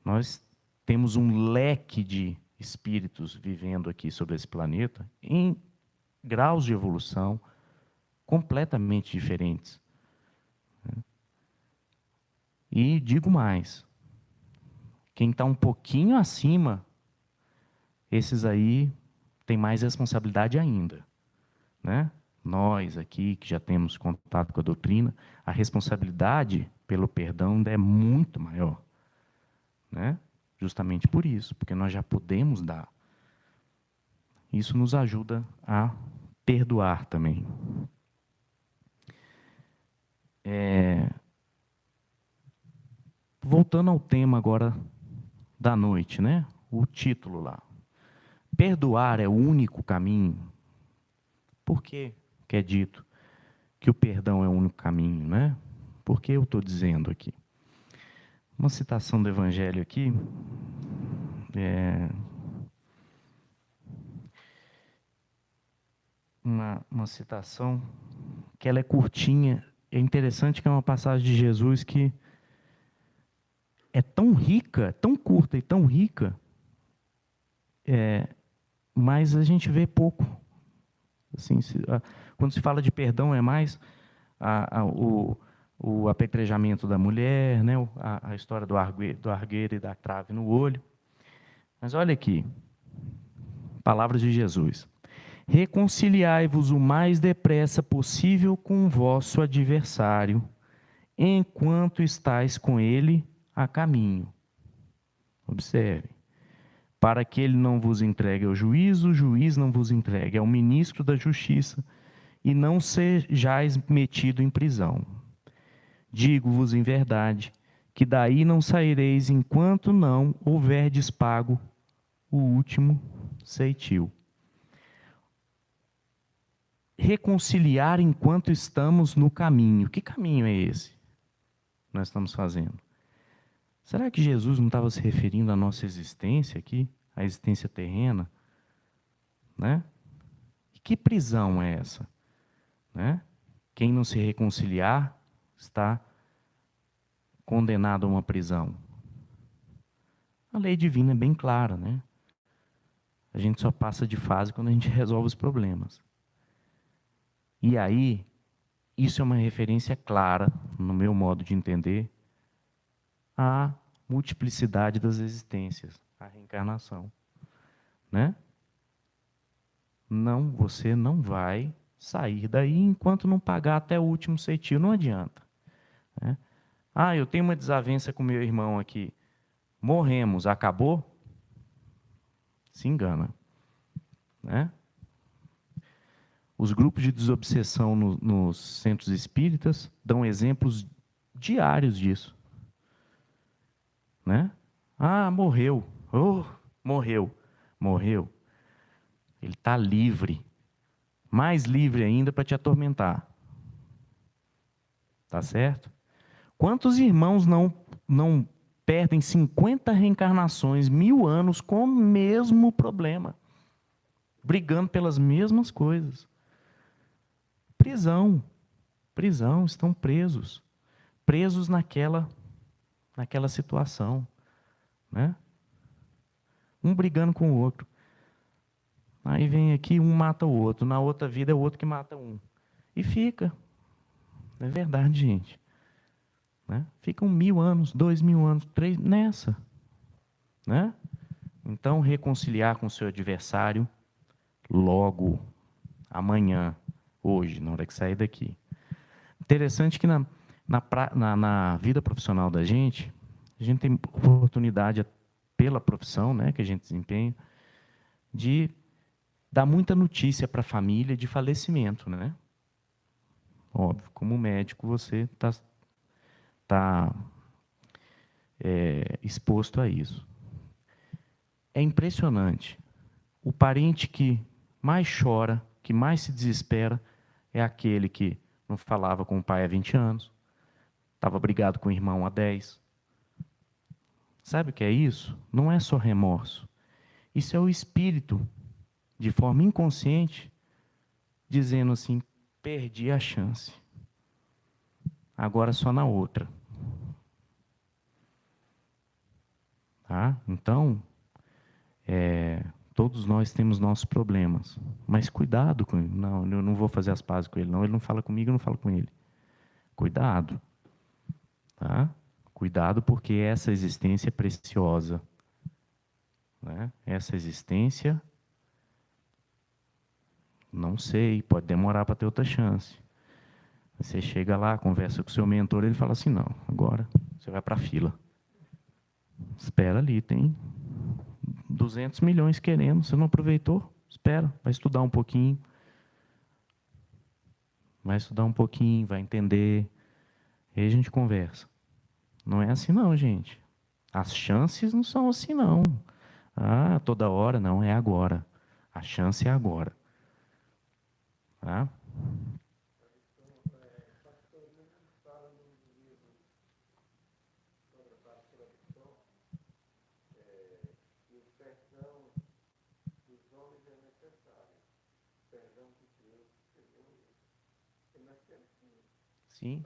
Nós temos um leque de espíritos vivendo aqui sobre esse planeta em graus de evolução completamente diferentes. E digo mais, quem está um pouquinho acima, esses aí têm mais responsabilidade ainda. Né? Nós aqui, que já temos contato com a doutrina, a responsabilidade pelo perdão ainda é muito maior. Né? Justamente por isso, porque nós já podemos dar. Isso nos ajuda a perdoar também. Voltando ao tema agora da noite, né? O título lá. Perdoar é o único caminho. Por que é dito que o perdão é o único caminho, né? Por que eu estou dizendo aqui? Uma citação do Evangelho aqui. Uma citação que ela é curtinha. É interessante que é uma passagem de Jesus que é tão rica, tão curta e tão rica, mas a gente vê pouco. Assim, quando se fala de perdão, é mais o apedrejamento da mulher, né? A história do argueiro e da trave no olho. Mas olha aqui, palavras de Jesus. Reconciliai-vos o mais depressa possível com o vosso adversário, enquanto estáis com ele a caminho. Observe. Para que ele não vos entregue ao juízo, o juiz não vos entregue ao ministro da justiça, e não sejais metido em prisão. Digo-vos em verdade, que daí não saireis enquanto não houverdes pago o último ceitil. Reconciliar enquanto estamos no caminho. Que caminho é esse que nós estamos fazendo? Será que Jesus não estava se referindo à nossa existência aqui, à existência terrena? Né? E que prisão é essa? Né? Quem não se reconciliar está condenado a uma prisão. A lei divina é bem clara, né? A gente só passa de fase quando a gente resolve os problemas. E aí, Isso é uma referência clara, no meu modo de entender, à multiplicidade das existências, à reencarnação, né? Não, você não vai sair daí enquanto não pagar até o último centavo, não adianta, né? Ah, eu tenho uma desavença com meu irmão aqui. Morremos, acabou? Se engana, né? Os grupos de desobsessão nos centros espíritas dão exemplos diários disso, né? Ah, morreu. Oh, morreu. Morreu. Ele está livre. Mais livre ainda para te atormentar. Tá certo? Quantos irmãos não perdem 50 reencarnações, 1000 anos com o mesmo problema? Brigando pelas mesmas coisas. Prisão, estão presos. Presos naquela situação, né? Um brigando com o outro. Aí vem aqui, um mata o outro. Na outra vida é o outro que mata um. E fica. É verdade, gente. Né? Ficam 1000 anos, 2000 anos, 3 nessa. Né? Então, reconciliar com o seu adversário logo, amanhã, hoje, na hora que sair daqui. Interessante que na vida profissional da gente, a gente tem oportunidade, pela profissão, né, que a gente desempenha, de dar muita notícia para a família de falecimento, né? Óbvio, como médico você está exposto a isso. É impressionante. O parente que mais chora, que mais se desespera, é aquele que não falava com o pai há 20 anos, estava brigado com o irmão há 10. Sabe o que é isso? Não é só remorso. Isso é o espírito, de forma inconsciente, dizendo assim, perdi a chance. Agora só na outra. Tá? Então, todos nós temos nossos problemas. Mas cuidado com ele. Não, eu não vou fazer as pazes com ele. Não, ele não fala comigo, eu não falo com ele. Cuidado. Tá? Cuidado, porque essa existência é preciosa. Né? Essa existência, não sei, pode demorar para ter outra chance. Você chega lá, conversa com o seu mentor, ele fala assim, não, agora você vai para a fila. Espera ali, tem 200 milhões querendo, você não aproveitou? Espera, vai estudar um pouquinho. Vai estudar um pouquinho, vai entender. E aí a gente conversa. Não é assim não, gente. As chances não são assim não. Ah, toda hora, não, é agora. A chance é agora. Tá? Sim.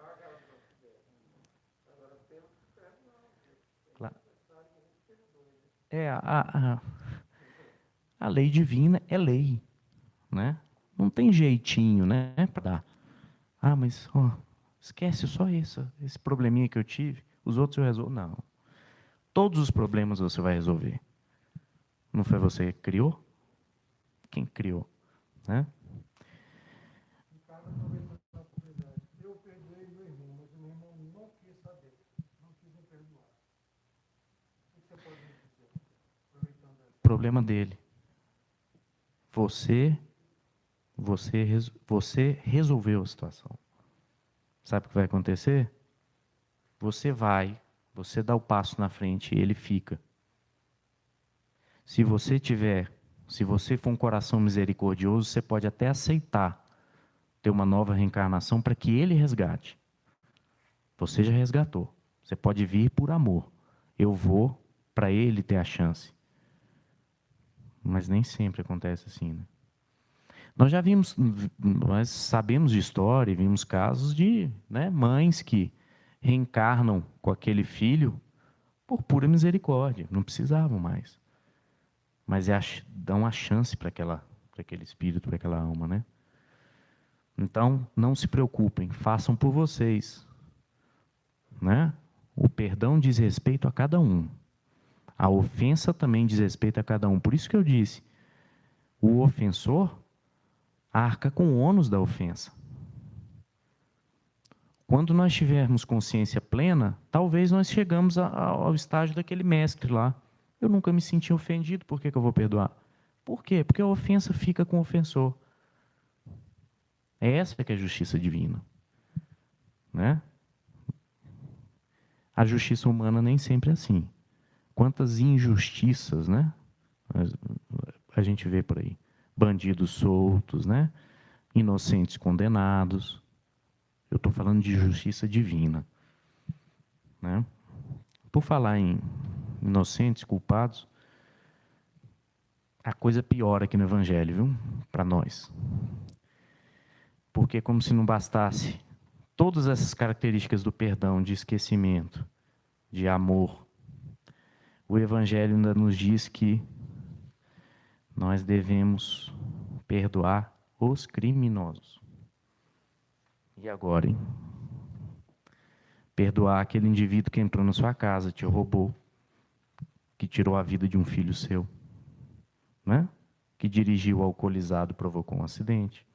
Claro. A lei divina é lei, né? Não tem jeitinho, né, para dar. Ah, mas esquece só esse probleminha que eu tive, os outros eu resolvo. Não. Todos os problemas você vai resolver. Não foi você que criou? Quem criou, né? Eu perdoei meu irmão, mas o meu irmão não quis saber, não quis me perdoar. O que você pode me dizer? Aproveitando essa. Problema dele. Você resolveu a situação. Sabe o que vai acontecer? Você dá o passo na frente e ele fica. Se você for um coração misericordioso, você pode até aceitar ter uma nova reencarnação para que ele resgate. Você já resgatou. Você pode vir por amor. Eu vou para ele ter a chance. Mas nem sempre acontece assim, né? Nós sabemos de história, vimos casos de, né, mães que reencarnam com aquele filho por pura misericórdia, não precisavam mais. Mas dão a chance para aquele espírito, para aquela alma, né? Então, não se preocupem, façam por vocês, né? O perdão diz respeito a cada um. A ofensa também diz respeito a cada um. Por isso que eu disse, o ofensor arca com o ônus da ofensa. Quando nós tivermos consciência plena, talvez nós chegamos ao estágio daquele mestre lá. Eu nunca me senti ofendido, por que eu vou perdoar? Por quê? Porque a ofensa fica com o ofensor. É essa que é a justiça divina, né? A justiça humana nem sempre é assim. Quantas injustiças, né? A gente vê por aí. Bandidos soltos, né? Inocentes condenados. Eu estou falando de justiça divina, né? Por falar em inocentes, culpados, a coisa piora aqui no Evangelho, viu? Para nós. Porque como se não bastasse todas essas características do perdão, de esquecimento, de amor, o Evangelho ainda nos diz que nós devemos perdoar os criminosos. E agora, hein? Perdoar aquele indivíduo que entrou na sua casa, te roubou, que tirou a vida de um filho seu, né? Que dirigiu alcoolizado e provocou um acidente.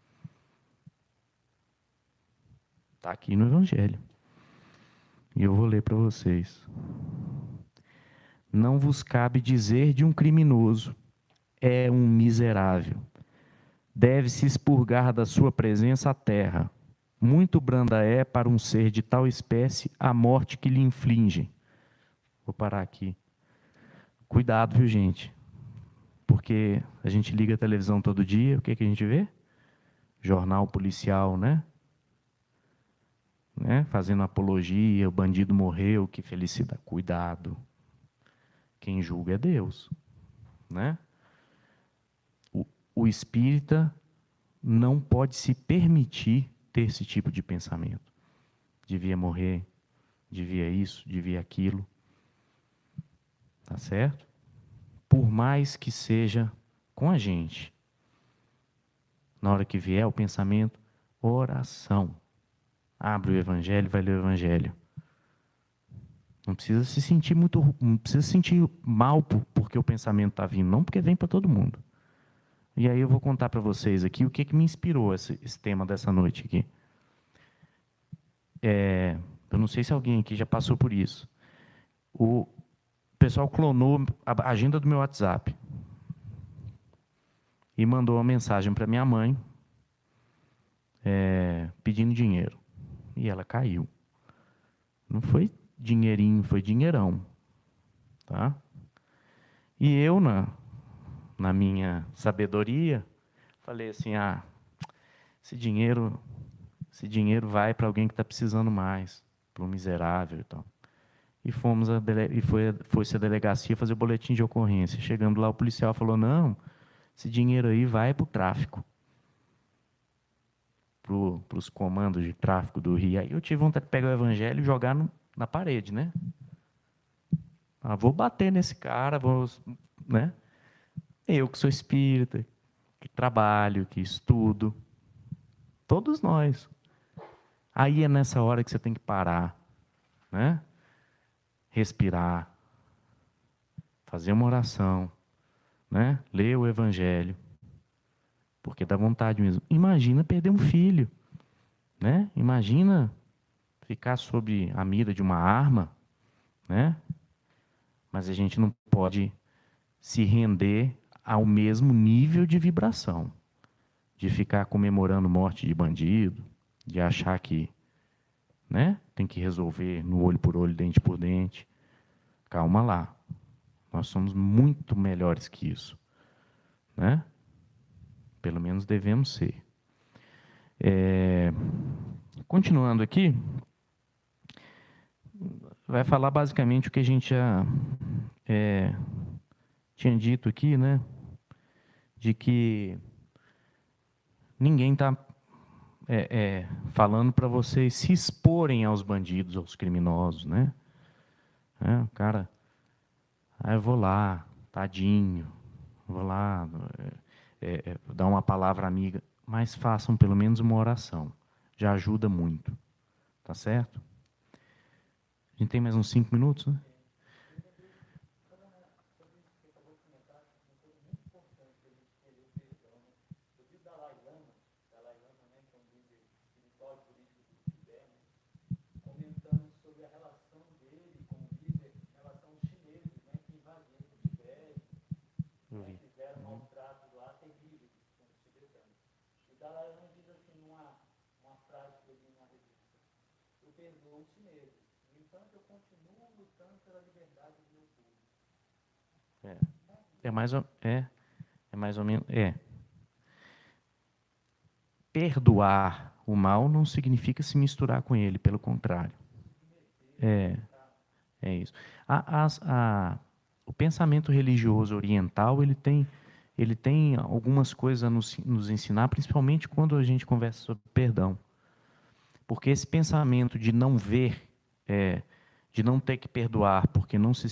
Está aqui no Evangelho. E eu vou ler para vocês. Não vos cabe dizer de um criminoso, é um miserável. Deve-se expurgar da sua presença a terra. Muito branda é para um ser de tal espécie a morte que lhe infligem. Vou parar aqui. Cuidado, viu, gente? Porque a gente liga a televisão todo dia, o que a gente vê? Jornal policial, né? Fazendo apologia, o bandido morreu, que felicidade. Cuidado. Quem julga é Deus, né? O espírita não pode se permitir ter esse tipo de pensamento. Devia morrer, devia isso, devia aquilo. Tá certo? Por mais que seja com a gente. Na hora que vier o pensamento, oração. Abre o Evangelho, vai ler o Evangelho. Não precisa se sentir não precisa se sentir mal porque o pensamento está vindo, não, porque vem para todo mundo. E aí eu vou contar para vocês aqui o que me inspirou esse tema dessa noite aqui. Eu não sei se alguém aqui já passou por isso. O pessoal clonou a agenda do meu WhatsApp e mandou uma mensagem para minha mãe pedindo dinheiro. E ela caiu. Não foi dinheirinho, foi dinheirão. Tá? E eu, na minha sabedoria, falei assim, esse dinheiro vai para alguém que está precisando mais, para um miserável e tal. E foi-se à delegacia fazer o boletim de ocorrência. Chegando lá, o policial falou, não, esse dinheiro aí vai para o tráfico. Para os comandos de tráfico do Rio. Aí eu tive vontade de pegar o Evangelho e jogar na parede, né? Vou bater nesse cara, né? Eu que sou espírita, que trabalho, que estudo. Todos nós. Aí é nessa hora que você tem que parar, né? Respirar, fazer uma oração, né? Ler o Evangelho. Porque dá vontade mesmo. Imagina perder um filho, né? Imagina ficar sob a mira de uma arma, né? Mas a gente não pode se render ao mesmo nível de vibração, de ficar comemorando morte de bandido, de achar que, né, tem que resolver no olho por olho, dente por dente. Calma lá. Nós somos muito melhores que isso, né? Pelo menos devemos ser. Continuando aqui, vai falar basicamente o que a gente já tinha dito aqui, né? De que ninguém está falando para vocês se exporem aos bandidos, aos criminosos, né? O cara, eu vou lá, tadinho, vou lá, dar uma palavra amiga. mas façam pelo menos uma oração. Já ajuda muito. Tá certo? A gente tem mais uns 5 minutos, né? Eu vi. É mais ou, é mais ou menos. Perdoar o mal não significa se misturar com ele, pelo contrário. É isso. O pensamento religioso oriental, ele tem algumas coisas a nos ensinar, principalmente quando a gente conversa sobre perdão. Porque esse pensamento de não ver, de não ter que perdoar porque não se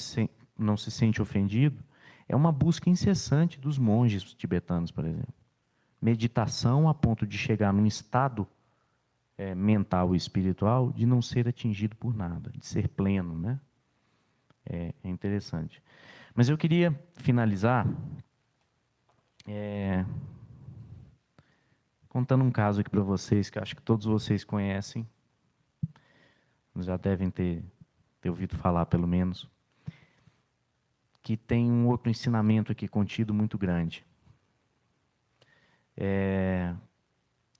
sente ofendido, é uma busca incessante dos monges tibetanos, por exemplo. Meditação a ponto de chegar num estado mental e espiritual de não ser atingido por nada, de ser pleno, né? É interessante. Mas eu queria finalizar contando um caso aqui para vocês, que acho que todos vocês conhecem, já devem ter ouvido falar pelo menos, que tem um outro ensinamento aqui contido muito grande.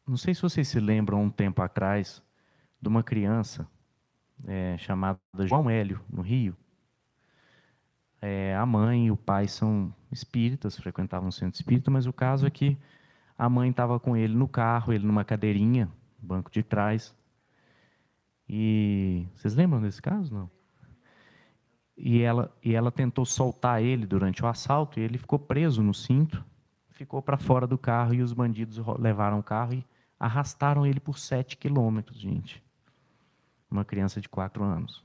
Não sei se vocês se lembram, um tempo atrás, de uma criança chamada João Hélio, no Rio. A mãe e o pai são espíritas, frequentavam um centro espírita, mas o caso é que a mãe estava com ele no carro, ele numa cadeirinha, no banco de trás. E vocês lembram desse caso, não? E ela tentou soltar ele durante o assalto e ele ficou preso no cinto, ficou para fora do carro e os bandidos levaram o carro e arrastaram ele por 7 quilômetros, gente. Uma criança de 4 anos.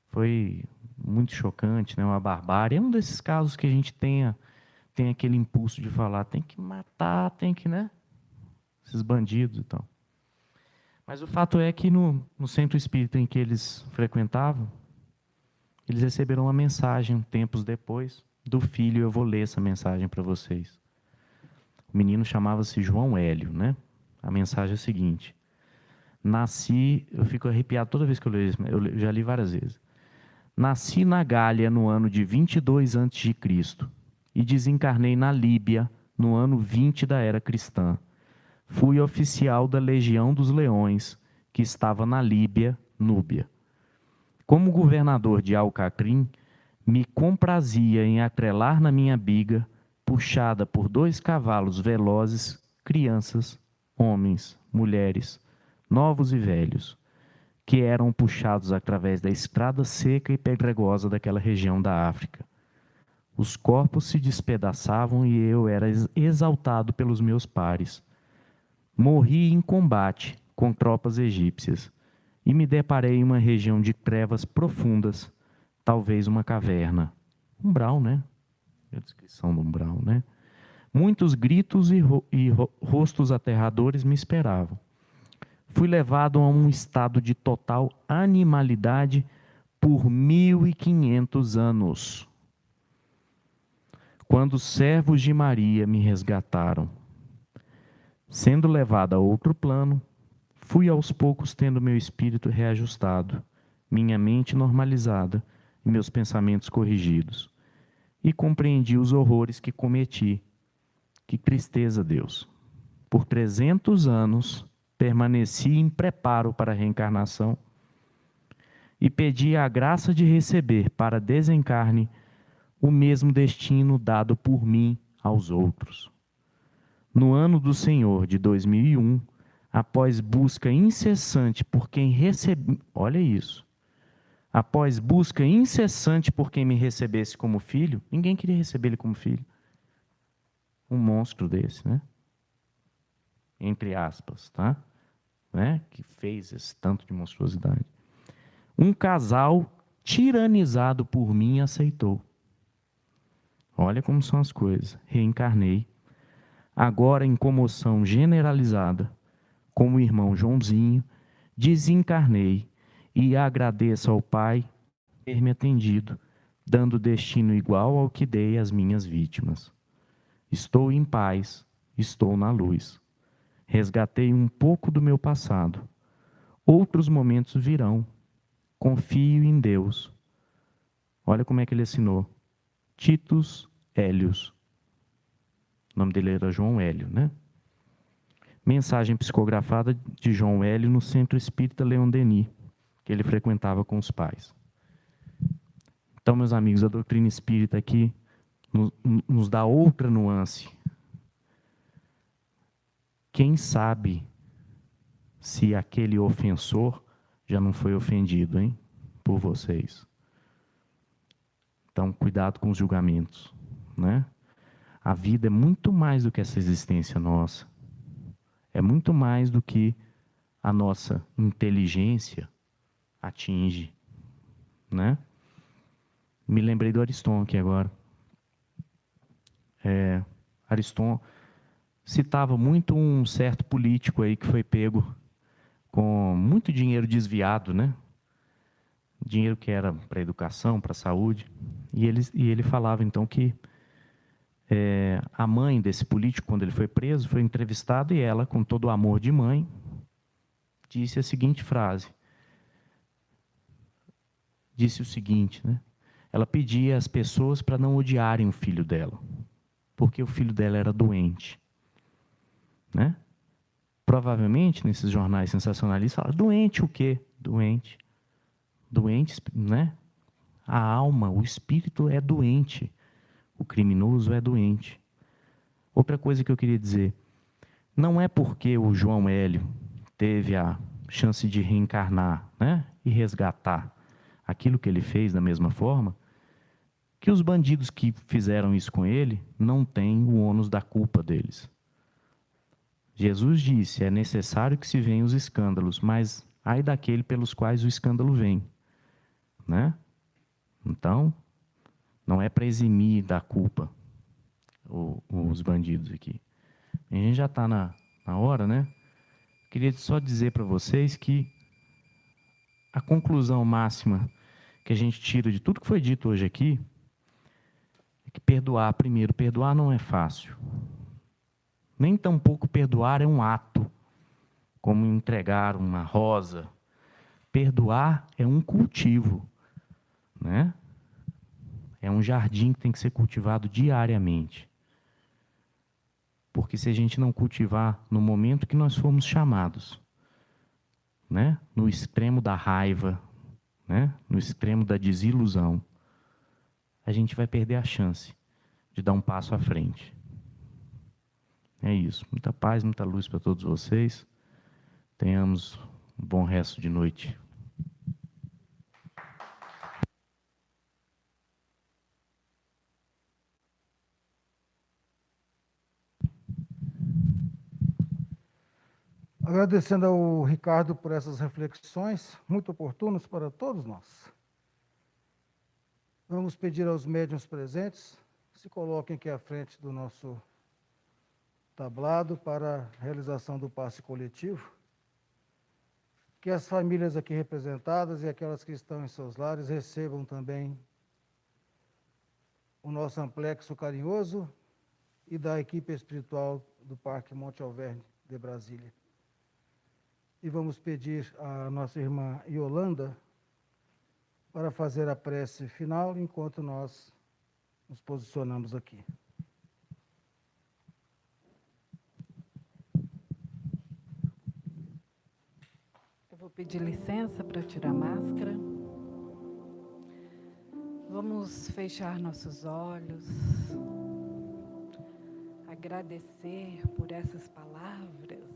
Foi muito chocante, né? Uma barbárie. É um desses casos que a gente tem aquele impulso de falar, tem que matar, tem que, né? Esses bandidos e tal. Mas o fato é que no centro espírita em que eles frequentavam, eles receberam uma mensagem, tempos depois, do filho. Eu vou ler essa mensagem para vocês. O menino chamava-se João Hélio, né? A mensagem é a seguinte: nasci, eu fico arrepiado toda vez que eu leio isso, eu já li várias vezes. Nasci na Gália no ano de 22 a.C. e desencarnei na Líbia no ano 20 da era cristã. Fui oficial da Legião dos Leões, que estava na Líbia, Núbia. Como governador de Alcacrim, me comprazia em atrelar na minha biga, puxada por 2 cavalos velozes, crianças, homens, mulheres, novos e velhos, que eram puxados através da estrada seca e pedregosa daquela região da África. Os corpos se despedaçavam e eu era exaltado pelos meus pares. Morri em combate com tropas egípcias e me deparei em uma região de trevas profundas, talvez uma caverna. Umbral, né? A descrição do umbral, né? Muitos gritos e rostos aterradores me esperavam. Fui levado a um estado de total animalidade por 1500 anos. Quando os servos de Maria me resgataram, sendo levado a outro plano, fui aos poucos tendo meu espírito reajustado, minha mente normalizada e meus pensamentos corrigidos. E compreendi os horrores que cometi. Que tristeza, Deus! Por 300 anos, permaneci em preparo para a reencarnação e pedi a graça de receber para desencarne o mesmo destino dado por mim aos outros. No ano do Senhor de 2001, após busca incessante por quem recebe... Olha isso. Após busca incessante por quem me recebesse como filho, ninguém queria receber ele como filho. Um monstro desse, né? Entre aspas, tá? Né? Que fez esse tanto de monstruosidade. Um casal tiranizado por mim aceitou. Olha como são as coisas. Reencarnei. agora em comoção generalizada, como o irmão Joãozinho, desencarnei e agradeço ao Pai ter me atendido, dando destino igual ao que dei às minhas vítimas. Estou em paz, estou na luz. Resgatei um pouco do meu passado. Outros momentos virão. Confio em Deus. Olha como é que ele assinou. Titus Hélios. O nome dele era João Hélio, né? Mensagem psicografada de João Hélio no Centro Espírita Leon Denis, que ele frequentava com os pais. Então, meus amigos, a doutrina espírita aqui nos dá outra nuance. Quem sabe se aquele ofensor já não foi ofendido, hein? Por vocês. Então, cuidado com os julgamentos, né? A vida é muito mais do que essa existência nossa. É muito mais do que a nossa inteligência atinge, né? Me lembrei do Ariston aqui agora. Ariston citava muito um certo político aí que foi pego com muito dinheiro desviado, né? Dinheiro que era para educação, para saúde. E ele falava então que a mãe desse político, quando ele foi preso, foi entrevistada e ela, com todo o amor de mãe, disse a seguinte frase. Disse o seguinte, né? Ela pedia às pessoas para não odiarem o filho dela, porque o filho dela era doente, né? Provavelmente, nesses jornais sensacionalistas, fala, doente o quê? Doente. Doente, né? A alma, o espírito é doente. O criminoso é doente. Outra coisa que eu queria dizer, não é porque o João Hélio teve a chance de reencarnar, né? E resgatar aquilo que ele fez da mesma forma, que os bandidos que fizeram isso com ele não têm o ônus da culpa deles. Jesus disse, é necessário que se venham os escândalos, mas ai daquele pelos quais o escândalo vem, né? Então, não é para eximir da culpa os bandidos aqui. A gente já está na hora, né? Queria só dizer para vocês que a conclusão máxima que a gente tira de tudo que foi dito hoje aqui é que primeiro, perdoar não é fácil. Nem tampouco perdoar é um ato, como entregar uma rosa. Perdoar é um cultivo, né? É um jardim que tem que ser cultivado diariamente. Porque se a gente não cultivar no momento que nós fomos chamados, né? No extremo da raiva, né? No extremo da desilusão, a gente vai perder a chance de dar um passo à frente. É isso. Muita paz, muita luz para todos vocês. Tenhamos um bom resto de noite. Agradecendo ao Ricardo por essas reflexões, muito oportunas para todos nós. Vamos pedir aos médiuns presentes, se coloquem aqui à frente do nosso tablado para a realização do passe coletivo. Que as famílias aqui representadas e aquelas que estão em seus lares recebam também o nosso amplexo carinhoso e da equipe espiritual do Parque Monte Alverne de Brasília. E vamos pedir à nossa irmã Yolanda para fazer a prece final, enquanto nós nos posicionamos aqui. Eu vou pedir licença para tirar a máscara. Vamos fechar nossos olhos, agradecer por essas palavras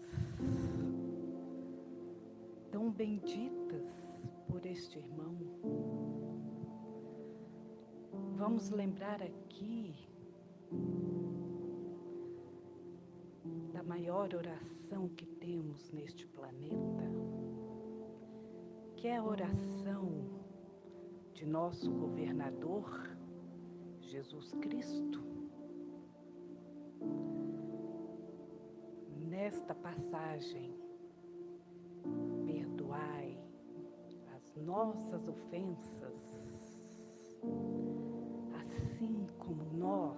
tão benditas por este irmão. Vamos lembrar aqui da maior oração que temos neste planeta, que é a oração de nosso governador, Jesus Cristo. nesta passagem, perdoai as nossas ofensas, assim como nós,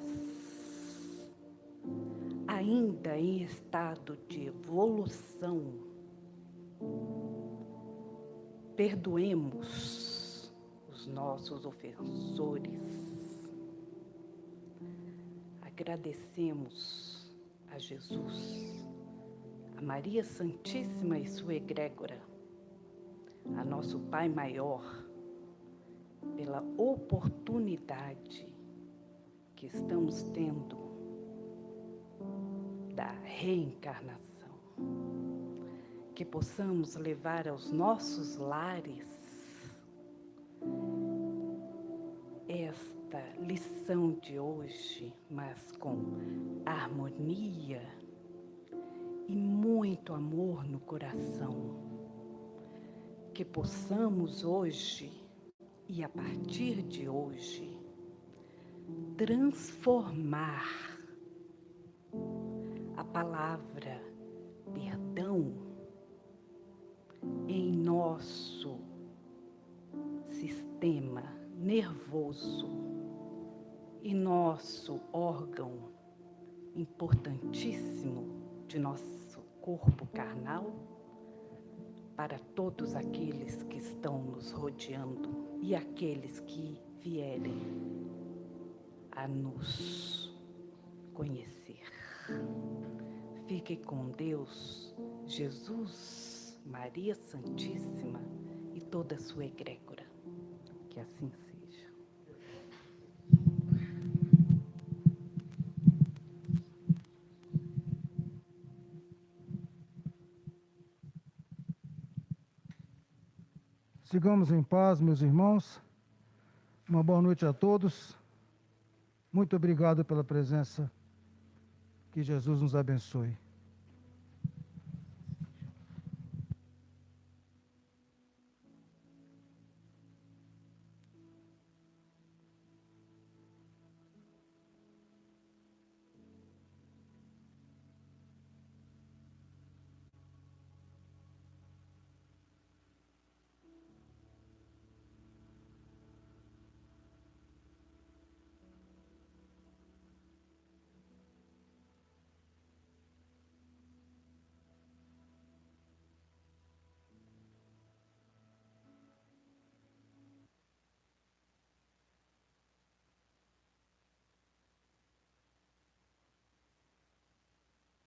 ainda em estado de evolução, perdoemos os nossos ofensores. Agradecemos a Jesus, a Maria Santíssima e sua egrégora, a nosso Pai Maior, pela oportunidade que estamos tendo da reencarnação. Que possamos levar aos nossos lares esta lição de hoje, mas com harmonia e muito amor no coração. Que possamos hoje e a partir de hoje transformar a palavra perdão em nosso sistema nervoso e nosso órgão importantíssimo de nosso corpo carnal, para todos aqueles que estão nos rodeando e aqueles que vierem a nos conhecer. Fique com Deus, Jesus, Maria Santíssima e toda a sua egrégora. Que assim seja. Sigamos em paz, meus irmãos. Uma boa noite a todos. Muito obrigado pela presença. Que Jesus nos abençoe.